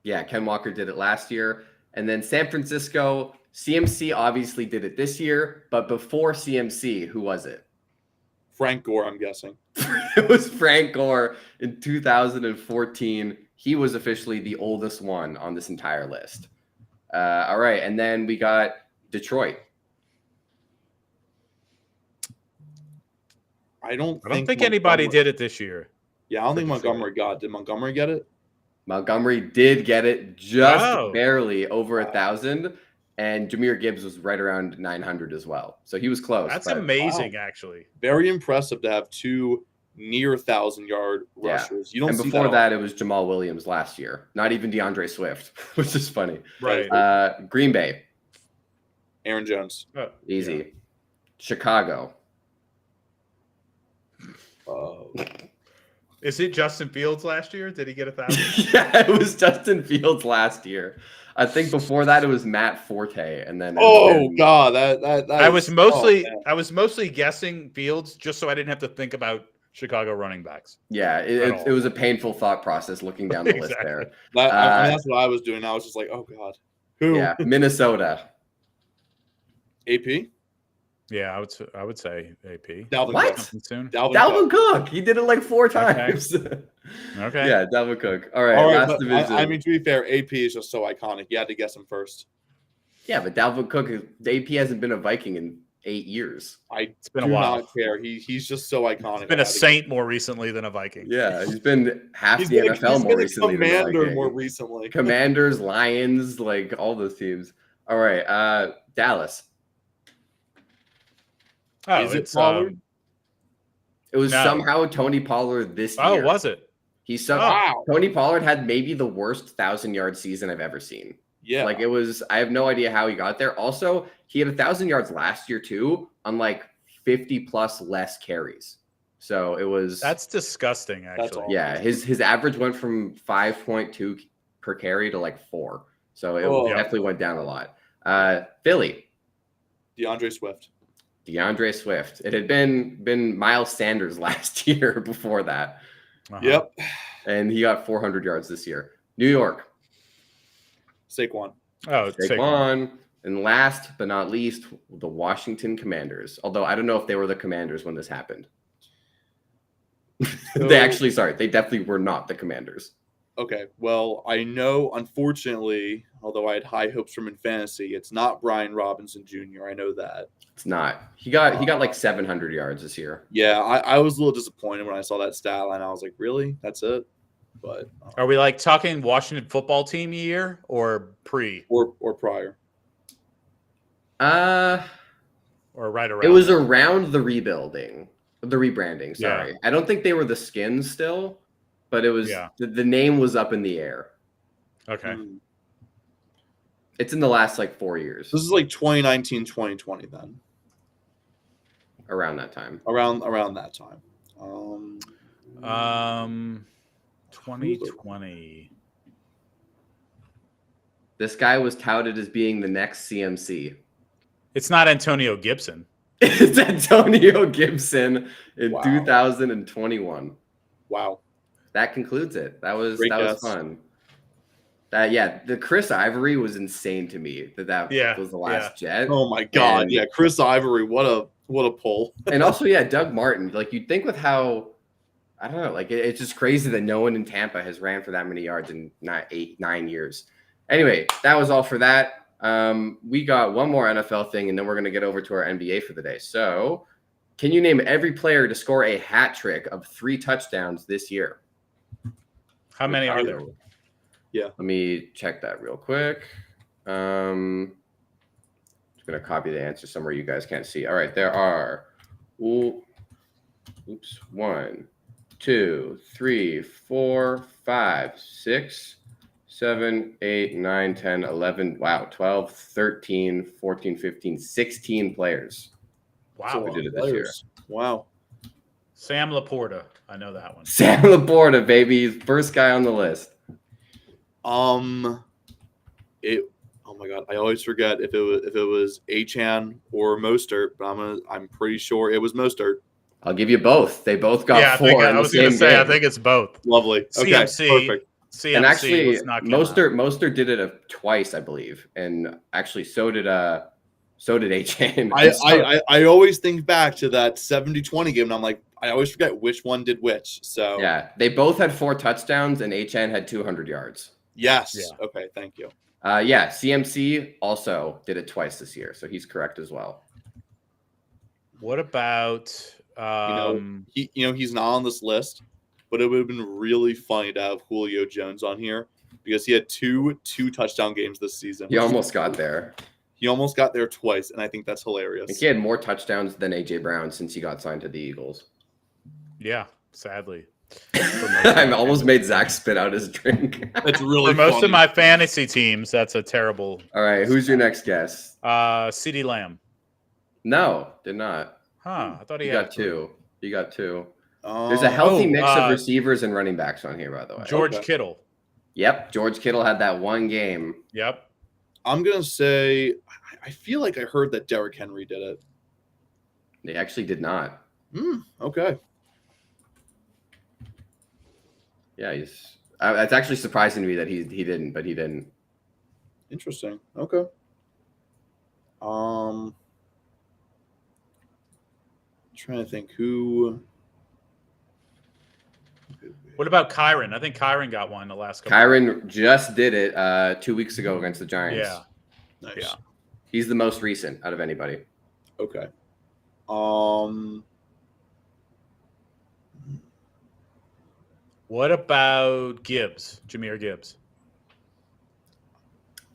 Yeah, Ken Walker did it last year. And then San Francisco, CMC obviously did it this year. But before CMC, who was it? Frank Gore, I'm guessing. It was Frank Gore in 2014. He was officially the oldest one on this entire list. All right, and then we got Detroit. I don't think anybody did it this year. Yeah, I don't think Montgomery got it. Did Montgomery get it? Montgomery did get it just barely over 1,000. And Jahmyr Gibbs was right around 900 as well. So he was close. That's amazing, actually. Very impressive to have 2 near 1,000-yard rushers. You don't and see before that, it was Jamal Williams last year. Not even DeAndre Swift, which is funny. Right. Green Bay. Aaron Jones. Easy. Yeah. Chicago. Is it Justin Fields last year? Did he get 1,000? Yeah, it was Justin Fields last year. I think before that it was Matt Forte, and then God, that I was mostly guessing Fields just so I didn't have to think about Chicago running backs. Yeah, it was a painful thought process looking down the list there. That's what I was doing. I was just like, oh God, who? Yeah, Minnesota. AP. Yeah, I would say AP. Dalvin what? Cook. Soon. Dalvin Cook. He did it like 4 times. Okay. Yeah, Dalvin Cook. All right. Last division. I mean, to be fair, AP is just so iconic. You had to guess him first. Yeah, but Dalvin Cook, the AP hasn't been a Viking in 8 years. It's been a while. Not care. He's just so iconic. He's been a Saint more recently than a Viking. Yeah, he's been half the NFL more recently. Commander more recently. Commanders, Lions, like all those teams. All right, Dallas. Oh, is it Pollard? It was somehow Tony Pollard this year. Oh, was it? Tony Pollard had maybe the worst 1,000-yard season I've ever seen. Yeah. Like it was, I have no idea how he got there. Also, he had 1,000 yards last year too, on like 50 plus less carries. So it was. That's disgusting, actually. Yeah. His average went from 5.2 per carry to like 4. So it definitely went down a lot. Philly. DeAndre Swift. It had been Miles Sanders last year before that. Yep. And he got 400 yards this year. New York. Saquon. Oh, Saquon. And last but not least, the Washington Commanders. Although I don't know if they were the Commanders when this happened. They definitely were not the Commanders. Okay, well, I know, unfortunately, although I had high hopes from in fantasy, it's not Brian Robinson Jr. I know that. It's not. He got like 700 yards this year. Yeah, I was a little disappointed when I saw that stat line. I was like, really? That's it? But are we like talking Washington football team year or pre? Or prior? Or right around. It was around the rebranding. Sorry. Yeah. I don't think they were the Skins still. But it was the name was up in the air. Okay. It's in the last like 4 years. This is like 2019, 2020 then. Around that time. Around that time. 2020. This guy was touted as being the next CMC. It's not Antonio Gibson. It's Antonio Gibson in 2021. Wow. That concludes it. That was was fun. The Chris Ivory was insane to me. That was the last Jet. Oh my God! Chris Ivory, what a pull. And also, Doug Martin. Like you'd think with how, I don't know, like it's just crazy that no one in Tampa has ran for that many yards in 9 years. Anyway, that was all for that. We got one more NFL thing, and then we're gonna get over to our NBA for the day. So, can you name every player to score a hat trick of 3 touchdowns this year? How many are there? Yeah. Let me check that real quick. I'm just going to copy the answer somewhere you guys can't see. All right. There are 1, 2, 3, 4, 5, 6, 7, 8, 9, 10, 11. Wow. 12, 13, 14, 15, 16 players. Wow. So we did it this year. Wow. Sam Laporta. I know that one. Sam Laporta, baby. First guy on the list. Oh my God. I always forget if it was Achane or Mostert, but I'm pretty sure it was Mostert. I'll give you both. They both got 4. I was going to say, I think it's both. Lovely. Okay, CMC. perfect. CMC and actually, Mostert did it twice, I believe, and actually so did Achane. I always think back to that 70-20 game, and I'm like, I always forget which one did which. So yeah, they both had 4 touchdowns, and Achane had 200 yards. Yes. Yeah. Okay. Thank you. CMC also did it twice this year, so he's correct as well. What about He's not on this list, but it would have been really funny to have Julio Jones on here because he had two touchdown games this season. He almost got there. He almost got there twice, and I think that's hilarious. I think he had more touchdowns than AJ Brown since he got signed to the Eagles. Yeah, sadly. I almost made Zach spit out his drink. That's really for most funny. of my fantasy teams. That's a terrible. All right, who's your next guess? CeeDee Lamb. No, did not. Huh? I thought he You had got two. You got two. There's a healthy mix of receivers and running backs on here, by the way. George Kittle. Yep, George Kittle had that one game. Yep. I'm gonna say I feel like I heard that Derrick Henry did it. They actually did not. Okay. Yeah, it's actually surprising to me that he didn't, but he didn't. Interesting. Okay. Trying to think who. What about Kyron? I think Kyron got one the last couple. Kyron just did it 2 weeks ago against the Giants. Yeah. Nice. Yeah. He's the most recent out of anybody. Okay. What about Gibbs? Jahmyr Gibbs.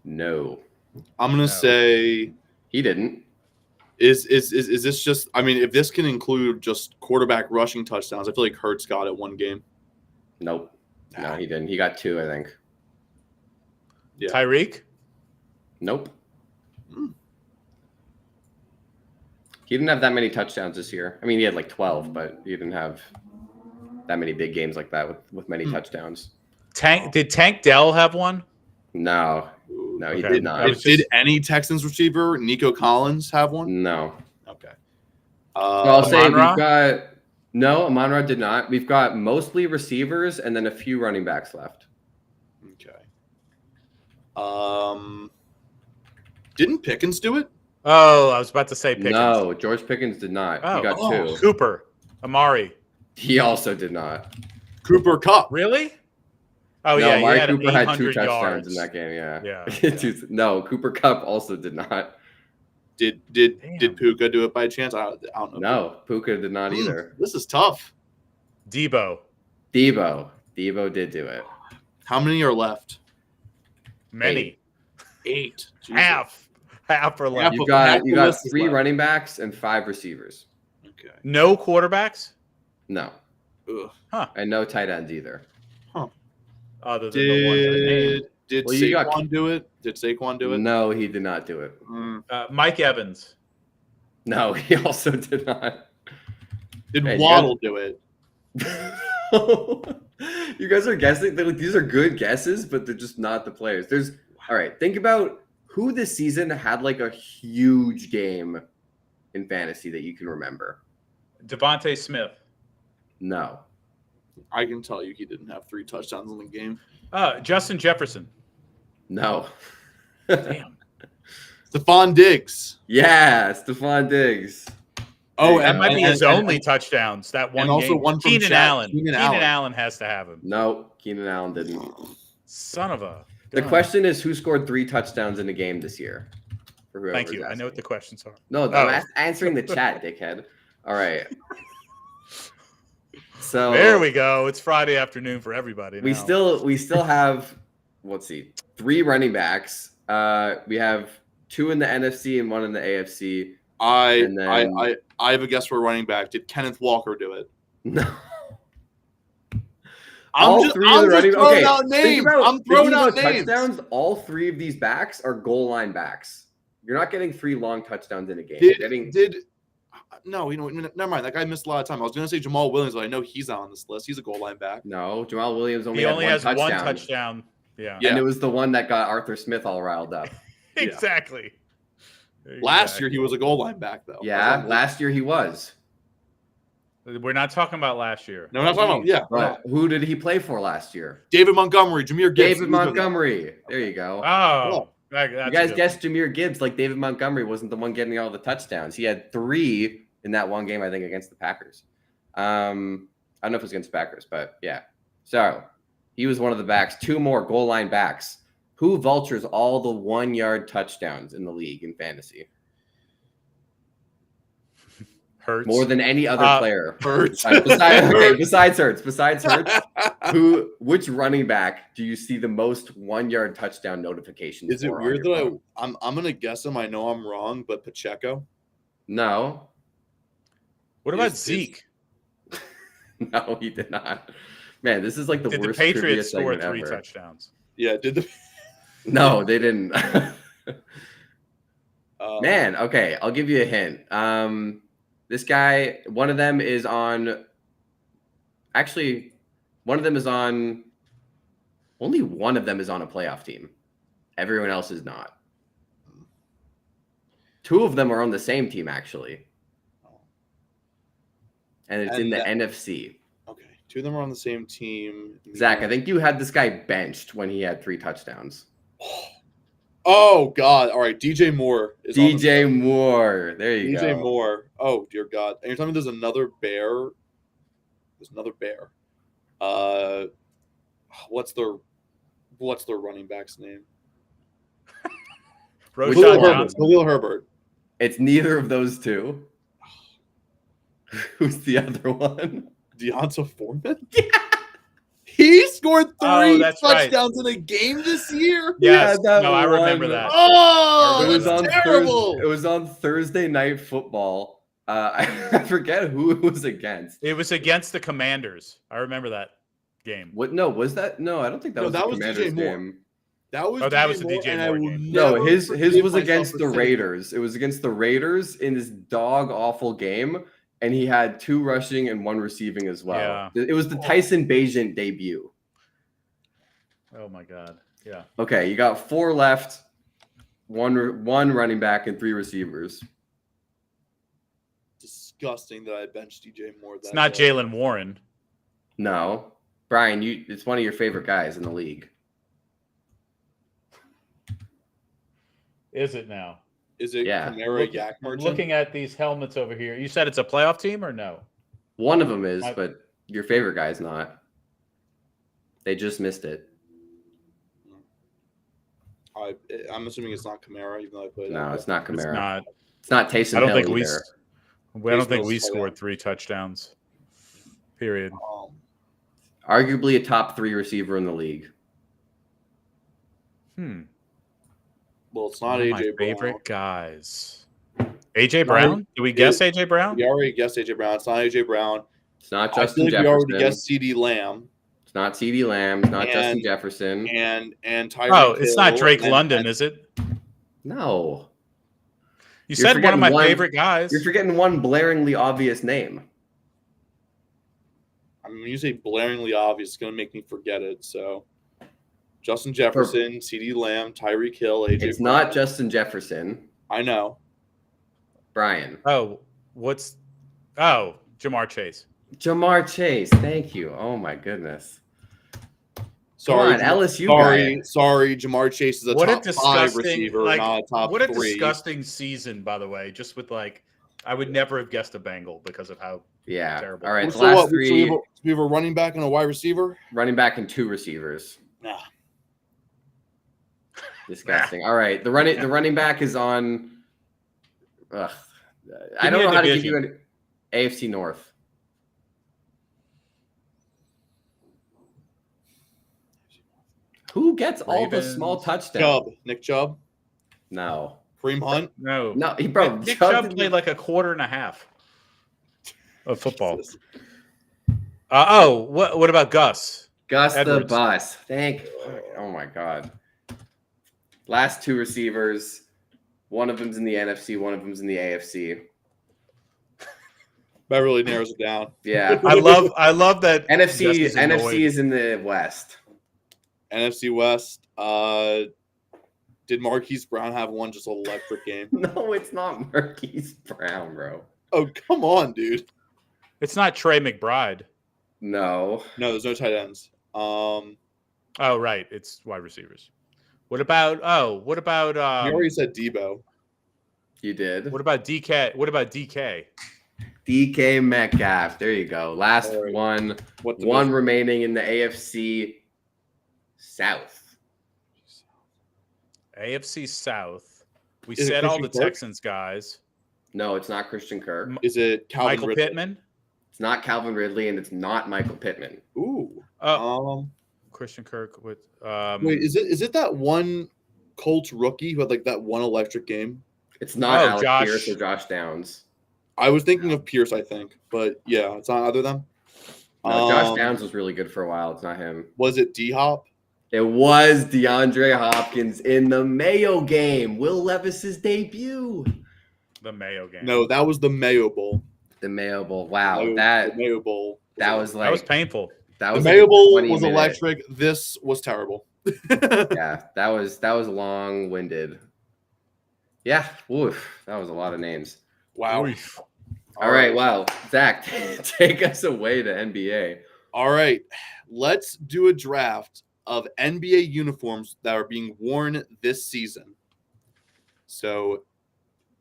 No, I'm gonna say he didn't. Is this just? I mean, if this can include just quarterback rushing touchdowns, I feel like Hurts got it one game. Nope. No, he didn't. He got two, I think. Yeah. Tyreek. Nope. He didn't have that many touchdowns this year. I mean, he had like 12, but he didn't have that many big games like that with many touchdowns. Did Tank Dell have one? No, he did not. Did any Texans receiver, Nico Collins, have one? No. Okay. I'll say Amon-Ra? we've got no. Amon-Ra did not. We've got mostly receivers and then a few running backs left. Okay. Didn't Pickens do it? Oh, I was about to say Pickens. No, George Pickens did not. He got two. Cooper. Amari. He also did not. Cooper Kupp. Really? Oh, No, yeah. Amari He Cooper had 2 800 touchdowns yards. in that game. Yeah. Yeah. No, Cooper Kupp also did not. Did Puka do it by chance? I don't know. No, Puka did not either. This is tough. Debo. Debo did do it. How many are left? Many. 8. Jesus. Half are left. You got 3 running backs and 5 receivers. Okay. No quarterbacks? No. Ugh. Huh. And no tight ends either. Other than the ones I named. Did Well, you Saquon do it? Did Saquon do it? No, he did not do it. Mike Evans. No, he also did not. Did Waddle do it? You guys are guessing. Like, these are good guesses, but they're just not the players. All right, think about who this season had like a huge game in fantasy that you can remember. Devontae Smith. No. I can tell you he didn't have 3 touchdowns in the game. Justin Jefferson. No. Damn. Stephon Diggs. Yeah, Stephon Diggs. Oh, that might be his only touchdowns. That one and also game. one from Keenan Allen. Keenan Allen has to have him. No, Keenan Allen didn't. Son of a. The question is who scored 3 touchdowns in a game this year? For Thank you. asking. I know what the questions are. No, I'm answering the chat, dickhead. All right. So there we go. It's Friday afternoon for everybody. We still have, let's see, 3 running backs. We have 2 in the NFC and 1 in the AFC. I have a guess for a running back. Did Kenneth Walker do it? No. I'm just throwing out names. I'm throwing out names. Touchdowns. All 3 of these backs are goal line backs. You're not getting 3 long touchdowns in a game. No, never mind. That guy missed a lot of time. I was going to say Jamal Williams, but I know he's not on this list. He's a goal line back. No, Jamal Williams only has one touchdown. Yeah. And it was the one that got Arthur Smith all riled up. Exactly. Last year he was a goal line back, though. Yeah, last year he was. We're not talking about last year. No, we're not talking about. But who did he play for last year? David Montgomery, Jahmyr Gibbs. David Montgomery. There you go. Oh. You guys guessed Jahmyr Gibbs like David Montgomery wasn't the one getting all the touchdowns. He had 3 in that one game, I think, against the Packers. I don't know if it was against the Packers, but yeah. So he was one of the backs. 2 more goal line backs. Who vultures all the 1-yard touchdowns in the league in fantasy? Hurts. More than any other player. Hurts. Besides Hurts, which running back do you see the most 1-yard touchdown notifications? Is it weird that I'm gonna guess him? I know I'm wrong, but Pacheco? No. What about Zeke? No, he did not. Man, this is like the Did worst. the Patriots score 3 ever. touchdowns? Yeah, did the No, they didn't. Man, okay, I'll give you a hint. This guy, one of them is on. Actually, one of them is on. Only one of them is on a playoff team. Everyone else is not. 2 of them are on the same team, actually. And it's in the NFC. Okay, 2 of them are on the same team. Zach, I think you had this guy benched when he had 3 touchdowns. Oh God! All right, DJ Moore. DJ Moore. There you go. DJ Moore. Oh dear God! And you're telling me there's another bear? There's another bear. What's their running back's name? Khalil Herbert. It's neither of those 2. Who's the other one? Deonta Foreman. Yeah. He scored 3 touchdowns in a game this year. Yes, I remember that. Oh, it was terrible. It was on Thursday Night Football. I forget who it was against. It was against the Commanders. I remember that game. What? No, was that? No, I don't think that was the Commanders game. That was the DJ Moore game. No, his was against the Raiders. It was against the Raiders in this dog awful game. And he had 2 rushing and 1 receiving as well. Yeah. It was the Tyson Bagent debut. Oh my God! Yeah. Okay, you got 4 left, one running back and 3 receivers. Disgusting that I benched DJ Moore. It's not Jaylen Warren. No, Brian, it's one of your favorite guys in the league. Is it now? Is it Kamara Yak Merchant? Looking at these helmets over here, you said it's a playoff team or no? One of them is, but your favorite guy's not. They just missed it. I'm assuming it's not Kamara, even though I put it. No, it's not Kamara. It's not Taysom I don't Hill think either. I don't think we scored 3 touchdowns. Period. Arguably a top 3 receiver in the league. Well, it's not One of AJ my Brown. favorite guys. AJ Brown? Did we guess AJ Brown? We already guessed AJ Brown. It's not AJ Brown. It's not Justin Jefferson. Jefferson. We already guessed CeeDee Lamb. It's not CeeDee Lamb. It's not Justin Jefferson. And Tyreek Oh, it's Hill not Drake London, is it? No. You said one of my favorite guys. You're forgetting one blaringly obvious name. I mean, when you say blaringly obvious, it's going to make me forget it. So, Justin Jefferson, CeeDee Lamb, Tyreek Hill, AJ It's Brown. not Justin Jefferson. I know. Brian. Jamar Chase. Jamar Chase. Thank you. Oh, my goodness. Sorry, Come on, LSU guy. Sorry, Jamar Chase is a top 5 receiver, not a top 3. What a disgusting season, by the way. Just with I would never have guessed a Bengal because of how terrible. All right, So last what? 3. So we have a running back and a wide receiver? Running back and 2 receivers. Nah. Disgusting. All right, the running back is on. I don't know how to give you an AFC North. Who gets all the small touchdowns? Nick Chubb? No. Kareem Hunt? No. Nick Chubb played like a quarter and a half of football. What about Gus? Gus Edwards. the Bus. Oh my God. Last 2 receivers. One of them's in the NFC. One of them's in the AFC. That really narrows it down. Yeah. I love that. NFC is in the West. NFC West. Did Marquise Brown have one just electric game? No, it's not Marquise Brown, bro. Oh, come on, dude. It's not Trey McBride. No, there's no tight ends. Oh, right. It's wide receivers. What about you already said Debo. You did. What about DK? What about DK? DK Metcalf. There you go. Last one. One remaining in the AFC South. AFC South. We said all the Texans guys. No, it's not Christian Kirk. Is it Calvin Michael Ridley? Pittman? It's not Calvin Ridley, and it's not Michael Pittman. Ooh. Christian Kirk with Wait, is it that one Colts rookie who had like that one electric game? It's not Alex Josh. Pierce or Josh Downs. I was thinking of Pierce, I think, but yeah, it's not either of them. No, Josh Downs was really good for a while. It's not him. Was it D-Hop? It was DeAndre Hopkins in the Mayo game. Will Levis's debut. the Mayo game. No, that was the Mayo Bowl. The Mayo Bowl. Wow, The Mayo Bowl. that was like that was painful. that The was Mayo like Bowl 20 was minute. electric. This was terrible. Yeah, that was long-winded. Yeah, oof, that was a lot of names. Wow. All right, well, Zach, take us away to NBA. All right, let's do a draft of NBA uniforms that are being worn this season. So,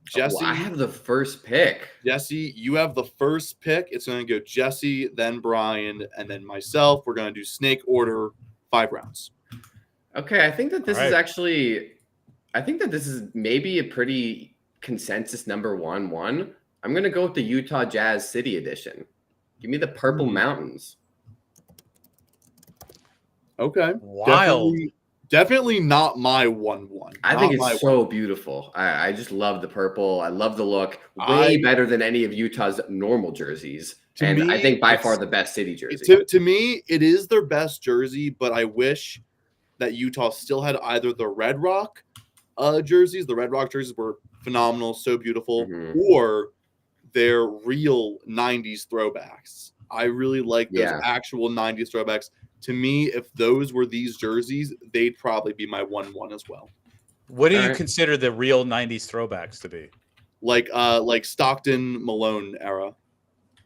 Jesse, I have the first pick. Jesse, you have the first pick. It's going to go Jesse, then Brian, and then myself. We're going to do snake order, 5 rounds. Okay, I think that this All is right. actually, I think that this is maybe a pretty consensus number one. I'm going to go with the Utah Jazz City Edition. Give me the Purple Mountains. Okay. Wild. Definitely not my 1-1. I think it's so beautiful. I just love the purple. I love the look. Way better than any of Utah's normal jerseys. To And me, I think by it's- far the best city jersey. To me, it is their best jersey, but I wish that Utah still had either the Red Rock jerseys. The Red Rock jerseys were phenomenal, so beautiful, Mhm. or their real 90s throwbacks. I really like those Yeah. actual 90s throwbacks. To me, if those were these jerseys, they'd probably be my 1-1 as well. What do you Alright. consider the real 90s throwbacks to be? Like Stockton Malone era.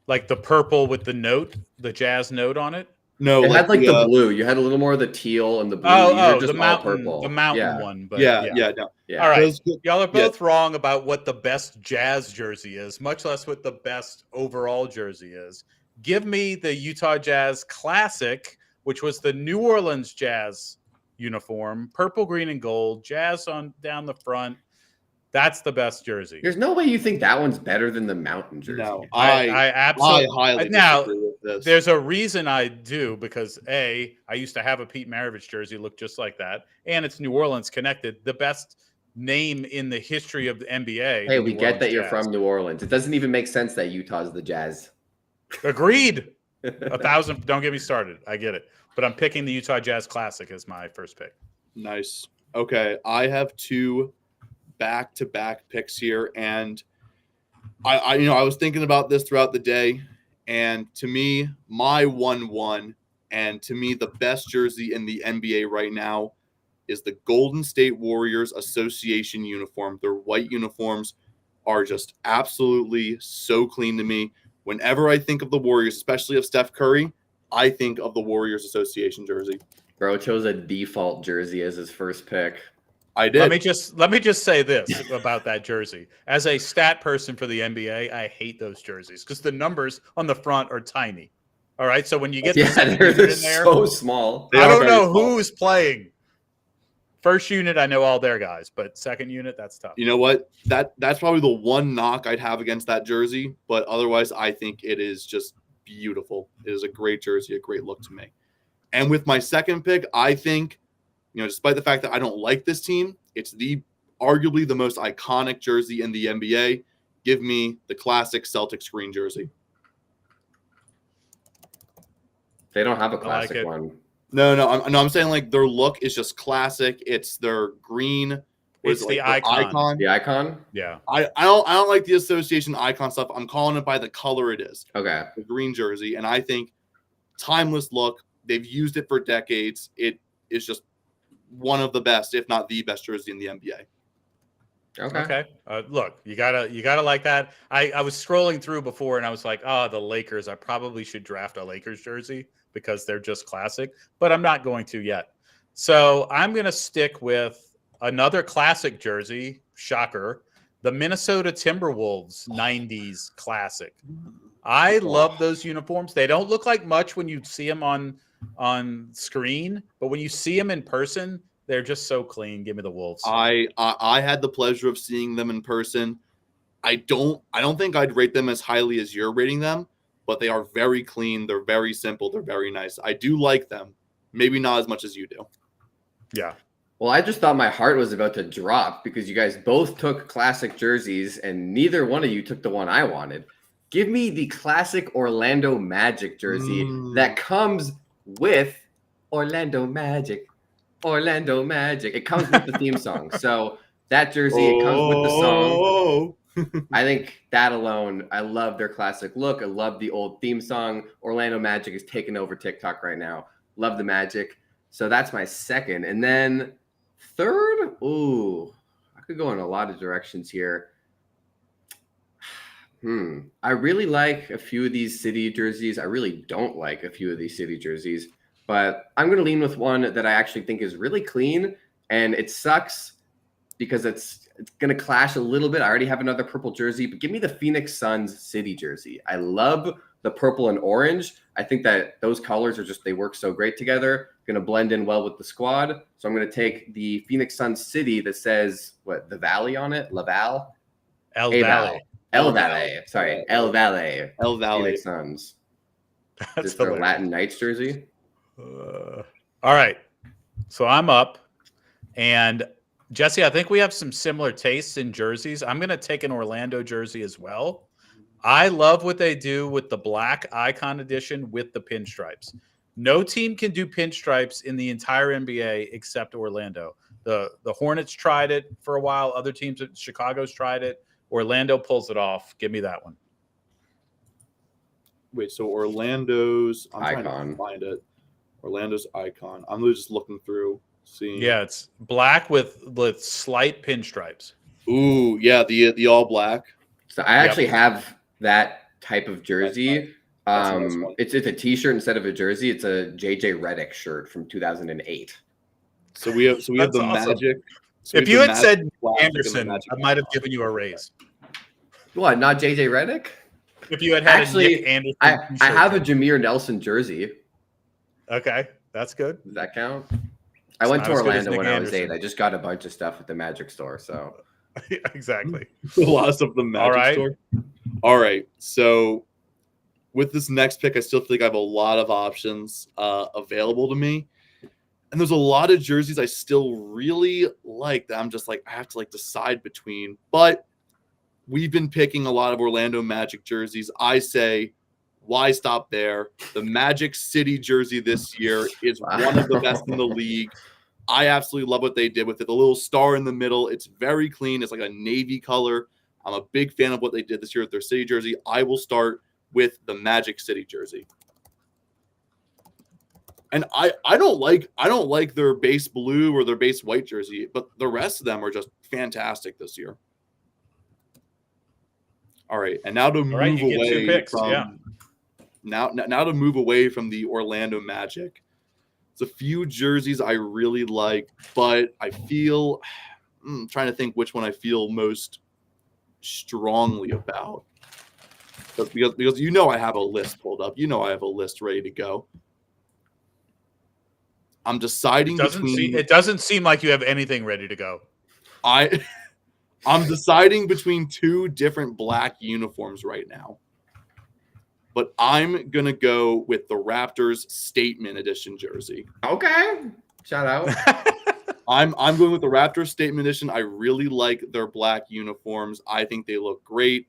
Like the purple with the note, the Jazz note on it? No, It had like the blue. You had a little more of the teal and the blue. These are Oh, just the all mountain, purple. the mountain Yeah. one. But no. Yeah. All right. Those- Y'all are both wrong about what the best Jazz jersey is, much less what the best overall jersey is. Give me the Utah Jazz Classic, which was the New Orleans Jazz uniform, purple, green, and gold, Jazz on down the front. That's the best jersey. There's no way you think that one's better than the mountain jersey. No, I I absolutely. highly Now, disagree with this. There's a reason I do, because I used to have a Pete Maravich jersey, looked just like that, and it's New Orleans connected. The best name in the history of the NBA. Hey, the we New get Orleans that you're Jazz. from New Orleans. It doesn't even make sense that Utah's the Jazz. Agreed. 1,000. Don't get me started. I get it, but I'm picking the Utah Jazz Classic as my first pick. Nice. Okay, I have 2 back-to-back picks here, and I was thinking about this throughout the day, and to me, my 1-1, and to me, the best jersey in the NBA right now is the Golden State Warriors Association uniform. Their white uniforms are just absolutely so clean to me. Whenever I think of the Warriors, especially of Steph Curry, I think of the Warriors Association jersey. Bro chose a default jersey as his first pick. I did. Let me just say this about that jersey. As a stat person for the NBA, I hate those jerseys because the numbers on the front are tiny. All right, so when you get the second they're unit in there, so small. They I are don't very know small. who's playing. First unit, I know all their guys, but second unit, that's tough. You know what? That's probably the one knock I'd have against that jersey, but otherwise I think it is just beautiful. It is a great jersey, a great look to me. And with my second pick, I think, despite the fact that I don't like this team, it's arguably the most iconic jersey in the NBA. Give me the classic Celtics green jersey. They don't have a like classic it. one. No, I'm saying like their look is just classic. It's their green. what is It's it, the their icon. The icon? Yeah. I don't like the association icon stuff. I'm calling it by the color it is. Okay. The green jersey, and I think timeless look. They've used it for decades. It is just one of the best, if not the best jersey in the NBA. Okay. Look, you gotta like that. I was scrolling through before and I was like, oh, the Lakers. I probably should draft a Lakers jersey because they're just classic, but I'm not going to yet. So I'm gonna stick with another classic jersey. Shocker. The Minnesota Timberwolves 90s classic. I love those uniforms. They don't look like much when you see them on screen, but when you see them in person, they're just so clean. Give me the Wolves. I had the pleasure of seeing them in person. I don't think I'd rate them as highly as you're rating them, but they are very clean. They're very simple. They're very nice. I do like them. Maybe not as much as you do. Yeah. Well, I just thought my heart was about to drop because you guys both took classic jerseys and neither one of you took the one I wanted. Give me the classic Orlando Magic jersey that comes with Orlando Magic. Orlando Magic. It comes with the theme song. So that jersey, it comes with the song. I think that alone, I love their classic look. I love the old theme song. Orlando Magic is taking over TikTok right now. Love the Magic. So that's my second. And then third, ooh, I could go in a lot of directions here. I really like a few of these city jerseys. I really don't like a few of these city jerseys, but I'm going to lean with one that I actually think is really clean, and it sucks because it's going to clash a little bit. I already have another purple jersey, but give me the Phoenix Suns city jersey. I love the purple and orange. I think that those colors are just, they work so great together. Going to blend in well with the squad. So I'm going to take the Phoenix Suns city that says, what, the Valley on it? Laval? El Valle. El Valle. Sorry, El Valle. El Valle. Phoenix Suns. That's Just their hilarious. Latin Knights jersey. All right. So I'm up. And Jesse, I think we have some similar tastes in jerseys. I'm going to take an Orlando jersey as well. I love what they do with the black icon edition with the pinstripes. No team can do pinstripes in the entire NBA except Orlando. The Hornets tried it for a while. Other teams, Chicago's tried it. Orlando pulls it off. Give me that one. Wait, so Orlando's Icon. Trying to find it. Orlando's icon. I'm just looking through, seeing. Yeah, it's black with slight pinstripes. Ooh, yeah, the all black. So I actually have that type of jersey. That's a nice one. It's a t-shirt instead of a jersey. It's a JJ Redick shirt from 2008. So we have That's the awesome. Magic. So we If have you the had said Magic Classic and the Anderson, Magic I might have Icon. given you a raise. What, not JJ Redick? If you had had Actually, a Nick Anderson I t-shirt. have a Jameer Nelson jersey. Okay, that's good. Does that count? It's I went not to as good as Orlando Nick when I was Anderson. 8. I just got a bunch of stuff at the Magic store. So Exactly. A lot of stuff at the Magic right. store. All right. So with this next pick, I still think I have a lot of options available to me. And there's a lot of jerseys I still really like that I'm just like, I have to decide between. But we've been picking a lot of Orlando Magic jerseys. I say, why stop there? The Magic City jersey this year is one of the best in the league. I absolutely love what they did with it. The little star in the middle. It's very clean. It's like a navy color. I'm a big fan of what they did this year with their city jersey. I will start with the Magic City jersey. And I don't like their base blue or their base white jersey, but the rest of them are just fantastic this year. All right, and now to move right, you get 2 away picks, from yeah. now to move away from the Orlando Magic. There's a few jerseys I really like, but I feel I'm trying to think which one I feel most strongly about. Because I have a list pulled up. I have a list ready to go. I'm deciding It doesn't seem like you have anything ready to go. I'm deciding between 2 different black uniforms right now. But I'm going to go with the Raptors Statement Edition jersey. okay, shout out. I'm going with the Raptors Statement Edition. I really like their black uniforms. I think they look great.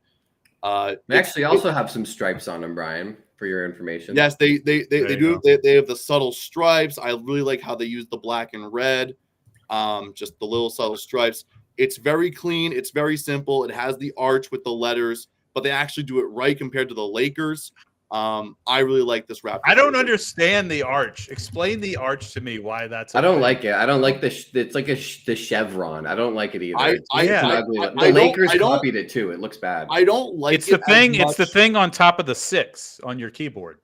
They actually also have some stripes on them, Brian, for your information. Yes, they There you do. go. They have the subtle stripes. I really like how they use the black and red. Just the little subtle stripes. It's very clean. It's very simple. It has the arch with the letters, but they actually do it right compared to the Lakers. I really like this Raptors. I don't understand the arch. Explain the arch to me. Why that's? I don't like it. I don't like it's like the chevron. I don't like it either. It's yeah. an ugly look. I The don't- Lakers I don't- copied it too. It looks bad. I don't like It's the it as thing. It's the much. thing on top of the 6 on your keyboard,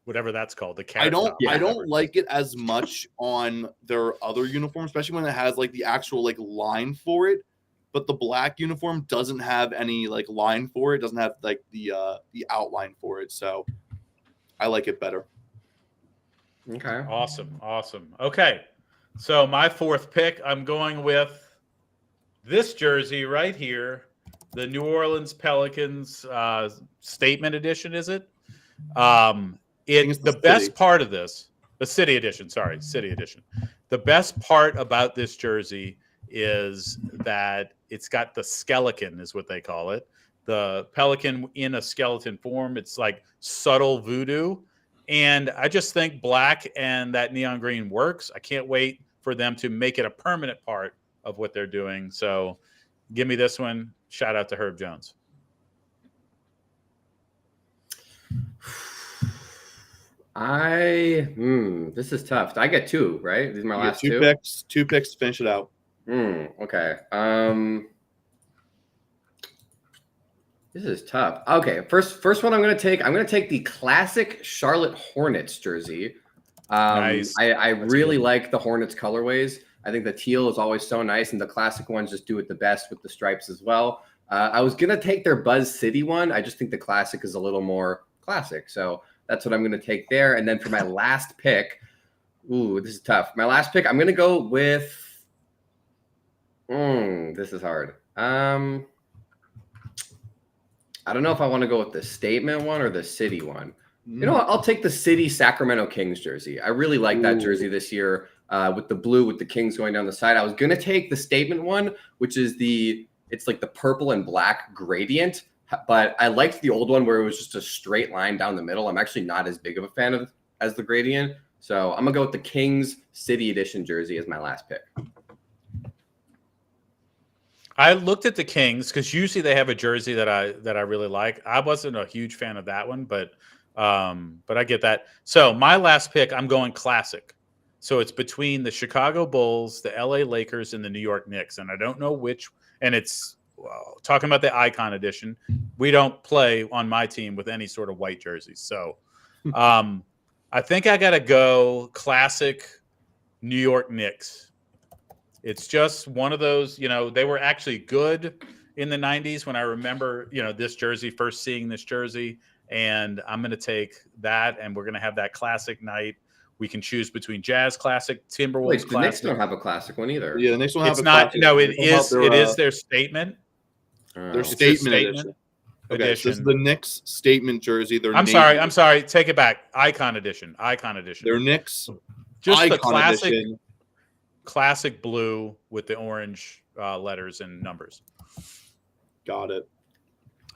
whatever that's called. The I carrot don't. top, I whatever. don't like it as much on their other uniform, especially when it has the actual line for it. But the black uniform doesn't have any line for it. Doesn't have the outline for it. So I like it better. Okay. Awesome. Okay, so my 4th pick, I'm going with this jersey right here, the New Orleans Pelicans statement edition, is it? It's The best part of this, the city edition, city edition. The best part about this jersey is that it's got the skeleton, is what they call it. The pelican in a skeleton form. It's like subtle voodoo. And I just think black and that neon green works. I can't wait for them to make it a permanent part of what they're doing. So give me this one. Shout out to Herb Jones. This is tough. I get 2, right? These are my last 2 picks. 2 picks to finish it out. Okay. This is tough. Okay, first one I'm going to take the classic Charlotte Hornets jersey. Nice. I really like the Hornets colorways. I think the teal is always so nice, and the classic ones just do it the best with the stripes as well. I was going to take their Buzz City one. I just think the classic is a little more classic. So that's what I'm going to take there. And then for my last pick, this is tough. My last pick, I'm going to go with this is hard. I don't know if I want to go with the statement one or the city one. You know what? I'll take the city Sacramento Kings jersey. I really like that jersey this year with the blue with the Kings going down the side. I was going to take the statement one, which is it's like the purple and black gradient, but I liked the old one where it was just a straight line down the middle. I'm actually not as big of a fan of as the gradient. So I'm going to go with the Kings City Edition jersey as my last pick. I looked at the Kings because usually they have a jersey that I really like. I wasn't a huge fan of that one, but I get that. So my last pick, I'm going classic. So it's between the Chicago Bulls, the LA Lakers, and the New York Knicks, and I don't know which. And it's talking about the Icon Edition. We don't play on my team with any sort of white jerseys, so I think I got to go classic New York Knicks. It's just one of those, they were actually good in the 90s when I remember, this jersey, first seeing this jersey. And I'm going to take that, and we're going to have that classic night. We can choose between Jazz classic, Timberwolves Wait, the classic. Knicks don't have a classic one either. Yeah, the Knicks don't have a classic. No, it is their statement. Their statement edition. Okay, so this is the Knicks statement jersey. I'm sorry. Take it back. Icon edition. Their Knicks just Icon the classic edition. Classic blue with the orange letters and numbers. Got it.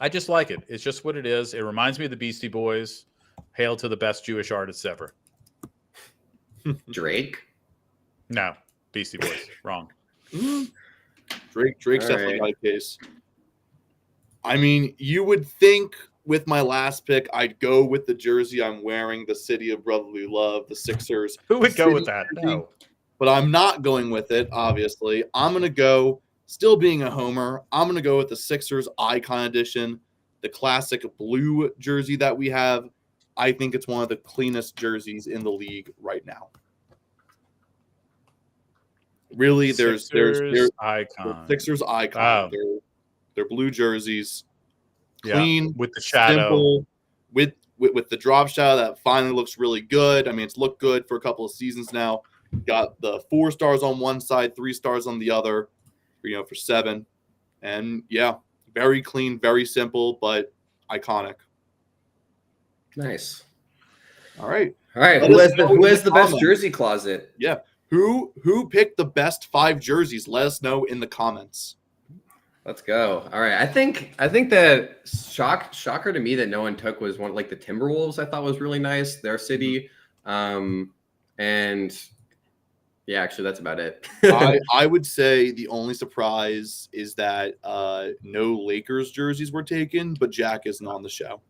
I just like it. It's just what it is. It reminds me of the Beastie Boys. Hail to the best Jewish artists ever. Drake? No, Beastie Boys. Wrong. Drake's definitely got a case. I mean, you would think with my last pick, I'd go with the jersey I'm wearing, the City of Brotherly Love, the Sixers. Who would go with that? No. But I'm not going with it, obviously. I'm going to go, still being a homer, I'm going to go with the Sixers Icon Edition, the classic blue jersey that we have. I think it's one of the cleanest jerseys in the league right now. Really, there's Icon. Sixers Icon. They're blue jerseys. Clean, with the shadow. Simple, with the drop shadow that finally looks really good. I mean, it's looked good for a couple of seasons now. Got the 4 stars on one side, 3 stars on the other, for 7. And very clean, very simple, but iconic. Nice. All right. Who has the best jersey closet? Yeah. Who picked the best 5 jerseys? Let us know in the comments. Let's go. All right. I think that shocker to me that no one took was one like the Timberwolves. I thought was really nice. Their city. And yeah, actually that's about it. I would say the only surprise is that no Lakers jerseys were taken, but Jack isn't on the show.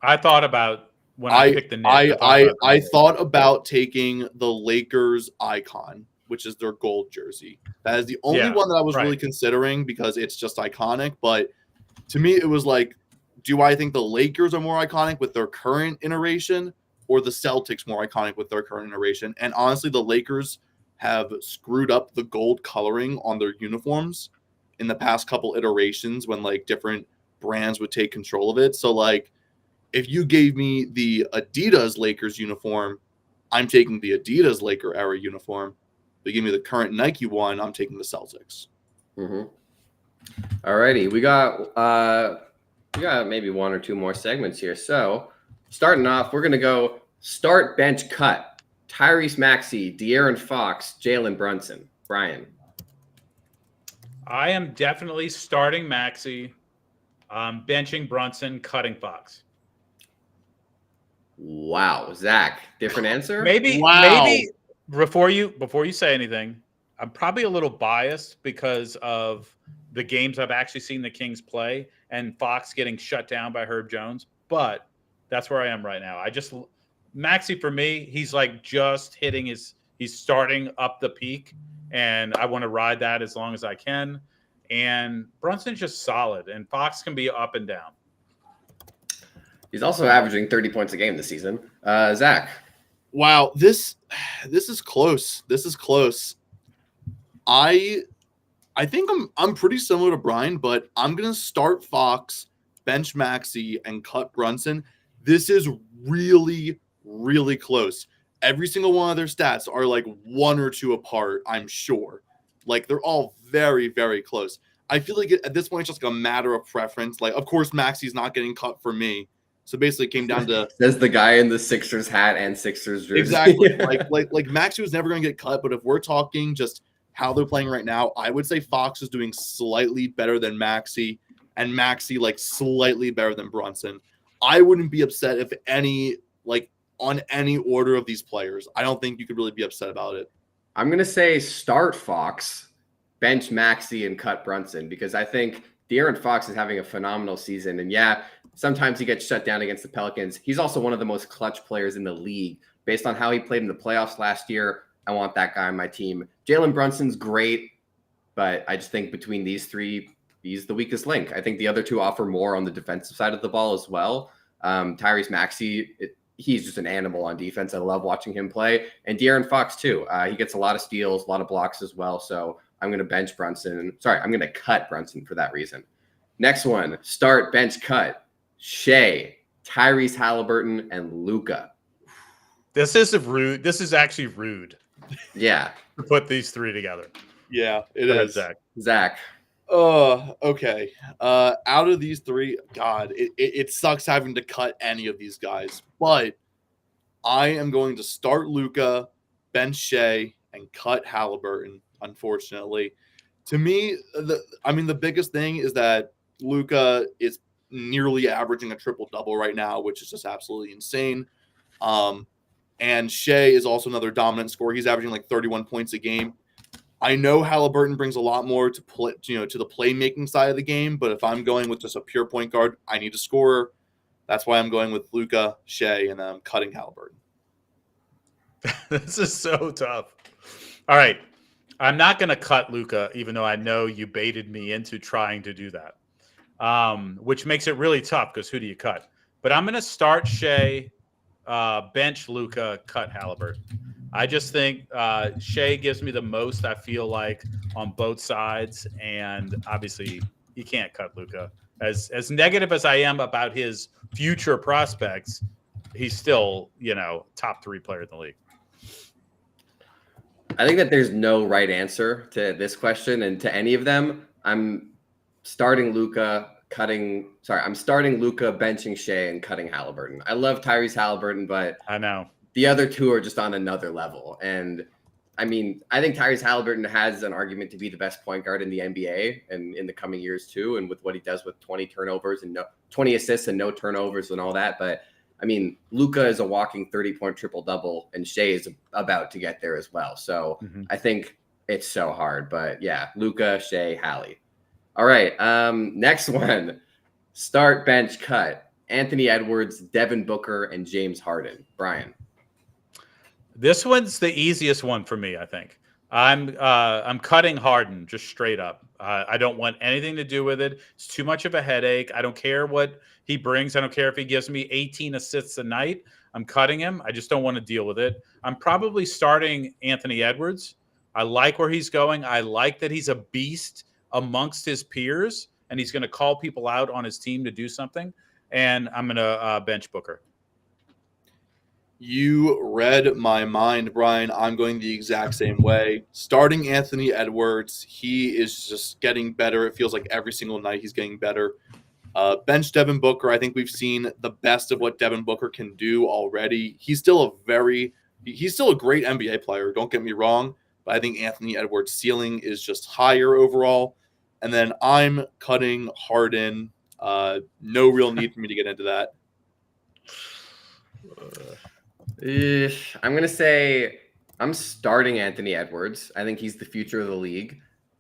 I thought about when I picked the Knicks. I thought about taking the Lakers Icon, which is their gold jersey. That is the only one that I was really considering because it's just iconic. But to me, it was like, do I think the Lakers are more iconic with their current iteration or the Celtics more iconic with their current iteration? And honestly, the Lakers have screwed up the gold coloring on their uniforms in the past couple iterations when like different brands would take control of it. So like, if you gave me the Adidas Lakers uniform, I'm taking the Adidas Laker era uniform. If you give me the current Nike one, I'm taking the Celtics. Mm-hmm. Alrighty, we got maybe one or two more segments here. So starting off, we're gonna go start, bench, cut. Tyrese Maxey, De'Aaron Fox, Jalen Brunson. Brian. I am definitely starting Maxey, benching Brunson, cutting Fox. Wow, Zach, different answer? Maybe before you say anything, I'm probably a little biased because of the games I've actually seen the Kings play and Fox getting shut down by Herb Jones, but that's where I am right now. Maxey for me, he's like just he's starting up the peak, and I want to ride that as long as I can. And Brunson's just solid, and Fox can be up and down. He's also averaging 30 points a game this season. Zach. Wow, this is close. This is close. I think I'm pretty similar to Brian, but I'm gonna start Fox, bench Maxey, and cut Brunson. This is really, really close. Every single one of their stats are like 1 or 2 apart, I'm sure. Like, they're all very, very close. I feel like at this point, it's just like a matter of preference. Like, of course, Maxey's not getting cut for me. So basically it came down to there's the guy in the Sixers hat and Sixers jersey. Exactly. like Maxey was never going to get cut, but if we're talking just how they're playing right now, I would say Fox is doing slightly better than Maxey, and Maxey like slightly better than Brunson. I wouldn't be upset if on any order of these players. I don't think you could really be upset about it. I'm going to say start Fox, bench Maxey, and cut Brunson, because I think De'Aaron Fox is having a phenomenal season. And yeah, sometimes he gets shut down against the Pelicans. He's also one of the most clutch players in the league. Based on how he played in the playoffs last year, I want that guy on my team. Jalen Brunson's great, but I just think between these three, he's the weakest link. I think the other two offer more on the defensive side of the ball as well. Tyrese Maxey, he's just an animal on defense. I love watching him play. And De'Aaron Fox, too. He gets a lot of steals, a lot of blocks as well. So I'm going to bench Brunson. Sorry, I'm going to cut Brunson for that reason. Next one, start, bench, cut. Shea, Tyrese Halliburton, and Luka. This is rude. This is actually rude. Yeah. To put these three together. Yeah, it is. Zach. Oh, okay. Out of these three, God, it sucks having to cut any of these guys. But I am going to start Luka, bench Shea, and cut Halliburton, unfortunately. To me, the biggest thing is that Luka is nearly averaging a triple-double right now, which is just absolutely insane. And Shea is also another dominant scorer. He's averaging like 31 points a game. I know Halliburton brings a lot more to play, to the playmaking side of the game, but if I'm going with just a pure point guard, I need a scorer. That's why I'm going with Luka, Shea, and I'm cutting Halliburton. This is so tough. All right. I'm not going to cut Luka, even though I know you baited me into trying to do that, which makes it really tough because who do you cut? But I'm going to start Shea, bench Luka, cut Halliburton. I just think Shea gives me the most, I feel like, on both sides. And obviously, you can't cut Luka. As negative as I am about his future prospects, he's still, top 3 player in the league. I think that there's no right answer to this question and to any of them. I'm starting Luka, benching Shea, and cutting Halliburton. I love Tyrese Halliburton, but I know the other two are just on another level. And I mean, I think Tyrese Halliburton has an argument to be the best point guard in the NBA and in the coming years too. And with what he does with 20 turnovers and 20 assists and no turnovers and all that. But I mean, Luka is a walking 30-point triple-double, and Shea is about to get there as well. So I think it's so hard. But yeah, Luka, Shea, Hallie. All right, next one. Start, bench, cut. Anthony Edwards, Devin Booker, and James Harden. Brian. This one's the easiest one for me, I think. I'm cutting Harden just straight up. I don't want anything to do with it. It's too much of a headache. I don't care what he brings. I don't care if he gives me 18 assists a night. I'm cutting him. I just don't want to deal with it. I'm probably starting Anthony Edwards. I like where he's going. I like that he's a beast amongst his peers, and he's going to call people out on his team to do something. And I'm going to bench Booker. You read my mind, Brian. I'm going the exact same way. Starting Anthony Edwards, he is just getting better. It feels like every single night he's getting better. Bench Devin Booker. I think we've seen the best of what Devin Booker can do already. He's still a great NBA player. Don't get me wrong, but I think Anthony Edwards' ceiling is just higher overall. And then I'm cutting Harden. No real need for me to get into that. I'm going to say I'm starting Anthony Edwards. I think he's the future of the league.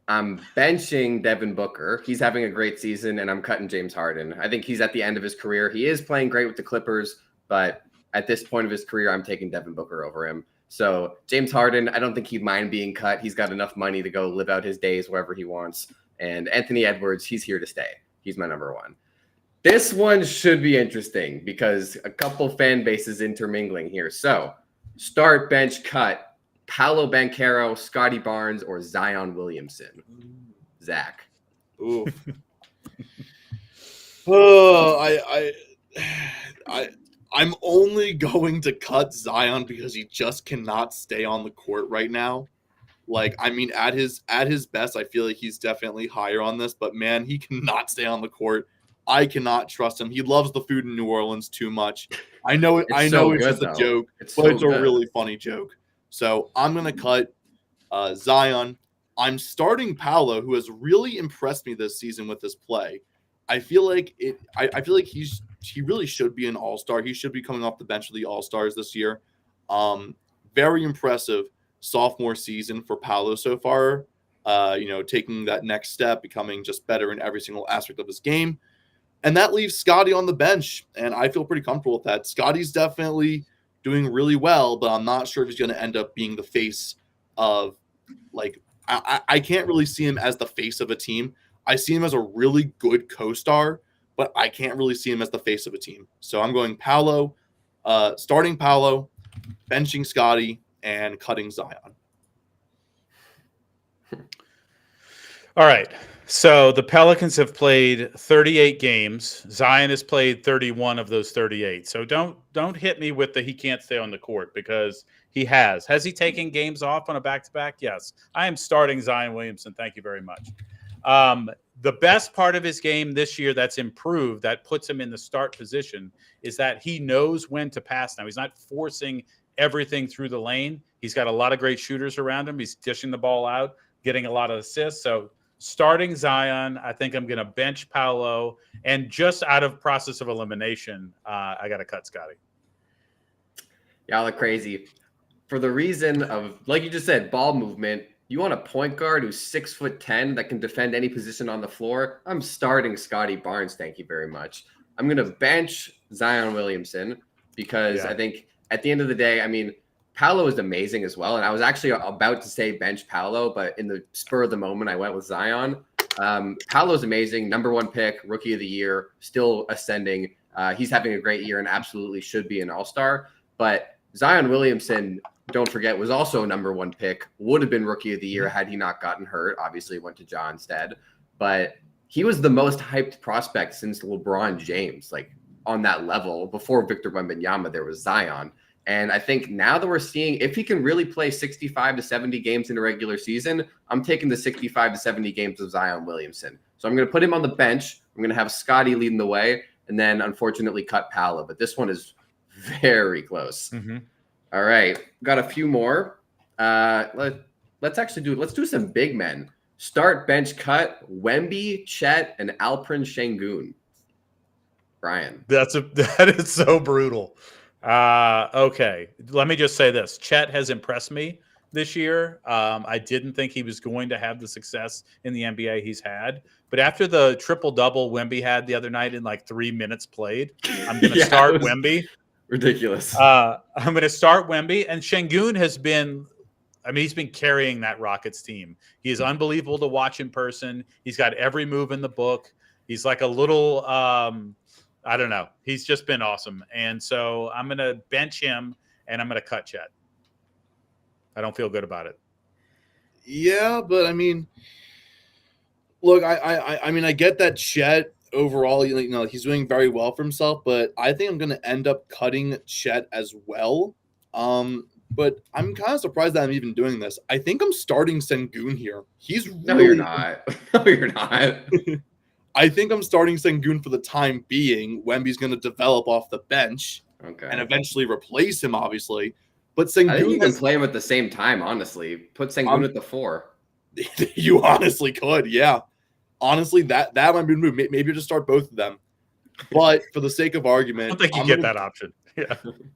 I'm benching Devin Booker. He's having a great season, and I'm cutting James Harden. I think he's at the end of his career. He is playing great with the Clippers, but at this point of his career, I'm taking Devin Booker over him. So James Harden, I don't think he'd mind being cut. He's got enough money to go live out his days wherever he wants. And Anthony Edwards, he's here to stay. He's my number one. This one should be interesting because a couple fan bases intermingling here. So start, bench, cut. Paolo Banchero, Scotty Barnes, or Zion Williamson? Zach. Ooh. I'm only going to cut Zion because he just cannot stay on the court right now. Like, I mean, at his best, I feel like he's definitely higher on this, but man, he cannot stay on the court. I cannot trust him. He loves the food in New Orleans too much. I know it's just a joke, but it's a really funny joke. So I'm going to cut Zion. I'm starting Paolo, who has really impressed me this season with his play. I feel like he really should be an all-star. He should be coming off the bench for the all-stars this year. Very impressive sophomore season for Paolo so far. Taking that next step, becoming just better in every single aspect of his game. And that leaves Scotty on the bench, and I feel pretty comfortable with that. Scotty's definitely doing really well, but I'm not sure if he's going to end up being the face of, like, I can't really see him as the face of a team. I see him as a really good co-star, but I can't really see him as the face of a team. So I'm going Paolo, starting Paolo, benching Scotty, and cutting Zion. All right. So the Pelicans have played 38 games. Zion has played 31 of those 38. So don't hit me with the he can't stay on the court, because he has. Has he taken games off on a back-to-back? Yes. I am starting Zion Williamson. Thank you very much. The best part of his game this year that's improved, that puts him in the start position, is that he knows when to pass now. He's not forcing everything through the lane. He's got a lot of great shooters around him. He's dishing the ball out, getting a lot of assists. So starting Zion, I think I'm going to bench Paolo. And just out of process of elimination, I got to cut Scotty. Y'all are crazy. For the reason of, like you just said, ball movement, you want a point guard who's 6'10" that can defend any position on the floor? I'm starting Scotty Barnes. Thank you very much. I'm going to bench Zion Williamson because I think at the end of the day, I mean, Paolo is amazing as well. And I was actually about to say bench Paolo, but in the spur of the moment, I went with Zion. Paolo's amazing. Number one pick, rookie of the year, still ascending. He's having a great year and absolutely should be an all-star. But Zion Williamson, don't forget, was also a number one pick, would have been rookie of the year had he not gotten hurt. Obviously went to Ja instead, but he was the most hyped prospect since LeBron James, like on that level. Before Victor Wembanyama, there was Zion. And I think now that we're seeing, if he can really play 65 to 70 games in a regular season, I'm taking the 65 to 70 games of Zion Williamson. So I'm going to put him on the bench. I'm going to have Scotty leading the way, and then unfortunately cut Paolo. But this one is very close. Mm-hmm. All right, got a few more. Let's do some big men. Start, bench, cut Wemby, Chet, and Alperen Şengün. Brian, that is so brutal. Okay, let me just say this: Chet has impressed me this year. I didn't think he was going to have the success in the NBA he's had, but after the triple-double Wemby had the other night in like 3 minutes played, I'm going to start Wemby. Ridiculous. I'm going to start Wemby, and Şengün has been, he's been carrying that Rockets team. He is unbelievable to watch in person. He's got every move in the book. He's like a little, I don't know. He's just been awesome. And so I'm going to bench him, and I'm going to cut Chet. I don't feel good about it. Yeah, but I mean, look, I mean, I get that Chet overall, he's doing very well for himself, but I think I'm going to end up cutting Chet as well. But I'm kind of surprised that I'm even doing this. I think I'm starting Sengun here. No, you're not. No, you're not. I think I'm starting Sengun for the time being. Wemby's going to develop off the bench and eventually replace him, obviously. But Sengun, I think you can play him at the same time, honestly. Put Sengun at the 4. You honestly could, yeah. Honestly, that might be a move. Maybe just start both of them. But for the sake of argument, I don't think you get that option.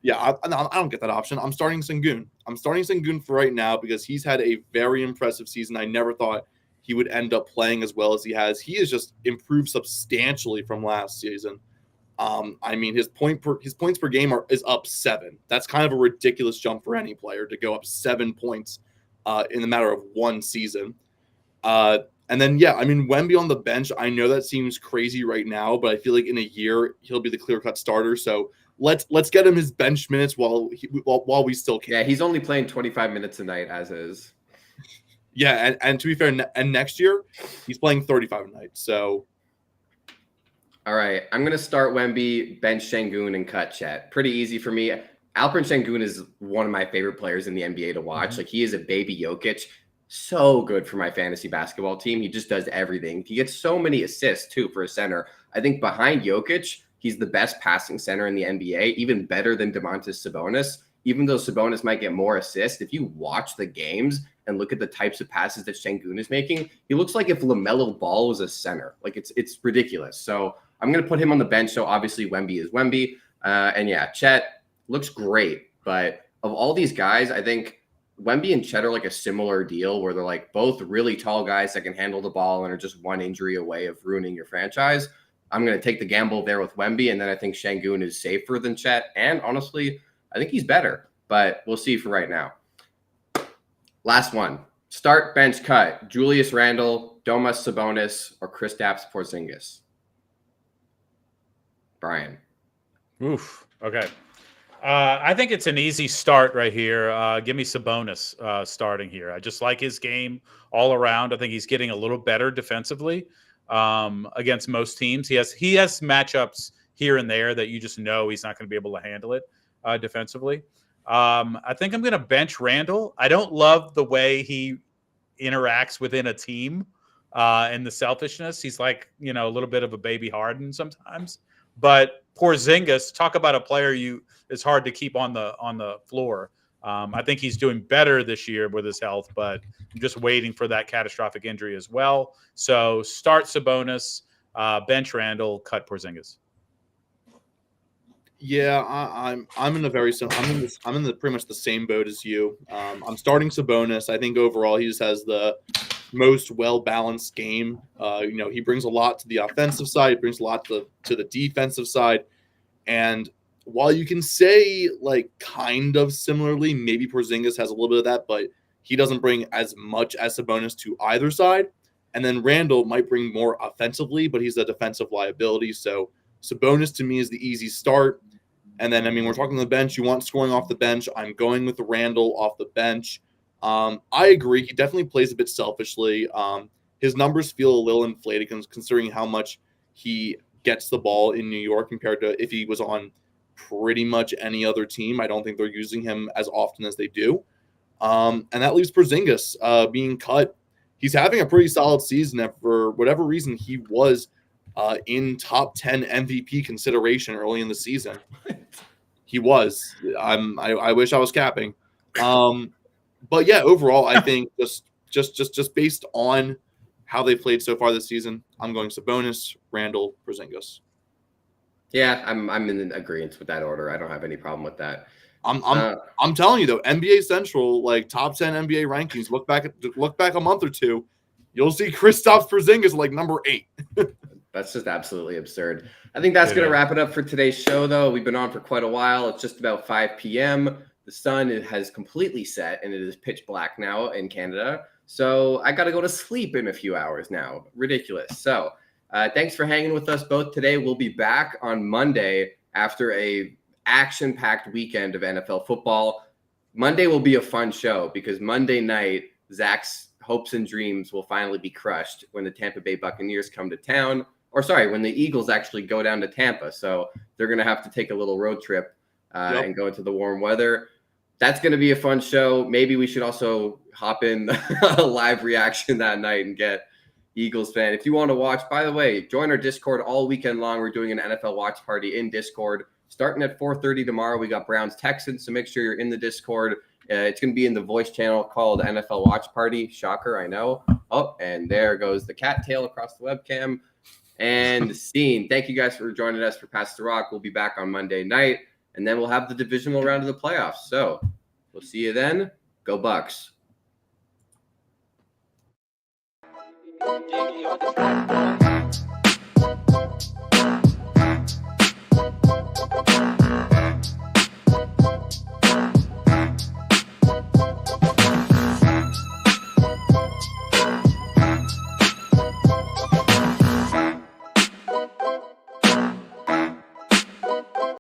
Yeah, I don't get that option. I'm starting Sengun. I'm starting Sengun for right now because he's had a very impressive season. I never thought he would end up playing as well as he has. He has just improved substantially from last season. I mean, his points per game is up 7. That's kind of a ridiculous jump for any player to go up 7 points in the matter of one season. And then, yeah, I mean, Wemby on the bench, I know that seems crazy right now, but I feel like in a year he'll be the clear-cut starter. So let's get him his bench minutes while we still can. Yeah, he's only playing 25 minutes a night as is. Yeah, and to be fair, and next year he's playing 35 a night. So, all right, I'm gonna start Wemby, bench Sengun, and cut Chet. Pretty easy for me. Alperen Sengun is one of my favorite players in the NBA to watch. Mm-hmm. Like, he is a baby Jokic. So good for my fantasy basketball team. He just does everything. He gets so many assists too for a center. I think behind Jokic, he's the best passing center in the NBA, even better than Domantas Sabonis. Even though Sabonis might get more assists, if you watch the games and look at the types of passes that Sengun is making, he looks like if LaMelo Ball was a center. Like, it's ridiculous. So I'm going to put him on the bench. So obviously Wemby is Wemby. And yeah, Chet looks great. But of all these guys, I think Wemby and Chet are like a similar deal where they're like both really tall guys that can handle the ball and are just one injury away of ruining your franchise. I'm going to take the gamble there with Wemby, and then I think Sengun is safer than Chet. And honestly, I think he's better, but we'll see for right now. Last one. Start, bench, cut. Julius Randle, Domas Sabonis, or Kristaps Porzingis. Brian. Oof. Okay. I think it's an easy start right here. Give me Sabonis starting here. I just like his game all around. I think he's getting a little better defensively against most teams. He has matchups here and there that you just know he's not going to be able to handle it defensively. I think I'm going to bench Randall. I don't love the way he interacts within a team and the selfishness. He's like, a little bit of a baby Harden sometimes. But Porzingis, talk about a player it's hard to keep on the floor. I think he's doing better this year with his health, but I'm just waiting for that catastrophic injury as well. So start Sabonis, bench Randall, cut Porzingis. Yeah, I'm in a very I'm in the pretty much the same boat as you. I'm starting Sabonis. I think overall he just has the most well-balanced game. He brings a lot to the offensive side, he brings a lot to the defensive side. And while you can say like kind of similarly, maybe Porzingis has a little bit of that, but he doesn't bring as much as Sabonis to either side. And then Randall might bring more offensively, but he's a defensive liability. So Sabonis to me is the easy start. And then, we're talking the bench. You want scoring off the bench. I'm going with Randall off the bench. I agree. He definitely plays a bit selfishly. His numbers feel a little inflated considering how much he gets the ball in New York compared to if he was on pretty much any other team. I don't think they're using him as often as they do. And that leaves Porzingis being cut. He's having a pretty solid season. And for whatever reason, he was in top 10 MVP consideration early in the season. He was. I wish I was capping. But yeah, overall, I think just based on how they played so far this season, I'm going Sabonis, Randall, Porzingis. Yeah, I'm in agreement with that order. I don't have any problem with that. I'm telling you though, NBA Central, like top 10 NBA rankings. Look back a month or two, you'll see Kristaps Porzingis like number 8. That's just absolutely absurd. I think that's going to wrap it up for today's show, though. We've been on for quite a while. It's just about 5 p.m. The sun has completely set, and it is pitch black now in Canada. So I got to go to sleep in a few hours now. Ridiculous. So thanks for hanging with us both today. We'll be back on Monday after a action-packed weekend of NFL football. Monday will be a fun show because Monday night, Zach's hopes and dreams will finally be crushed when the Tampa Bay Buccaneers come to town. when the Eagles actually go down to Tampa. So they're going to have to take a little road trip and go into the warm weather. That's going to be a fun show. Maybe we should also hop in a live reaction that night and get Eagles fan. If you want to watch, by the way, join our Discord all weekend long. We're doing an NFL watch party in Discord starting at 4:30 tomorrow. We got Browns Texans, so make sure you're in the Discord. It's going to be in the voice channel called NFL Watch Party. Shocker, I know. Oh, and there goes the cattail across the webcam. And scene. Thank you guys for joining us for Pass the Rock. We'll be back on Monday night, and then we'll have the divisional round of the playoffs. So we'll see you then. Go Bucks. Thank you.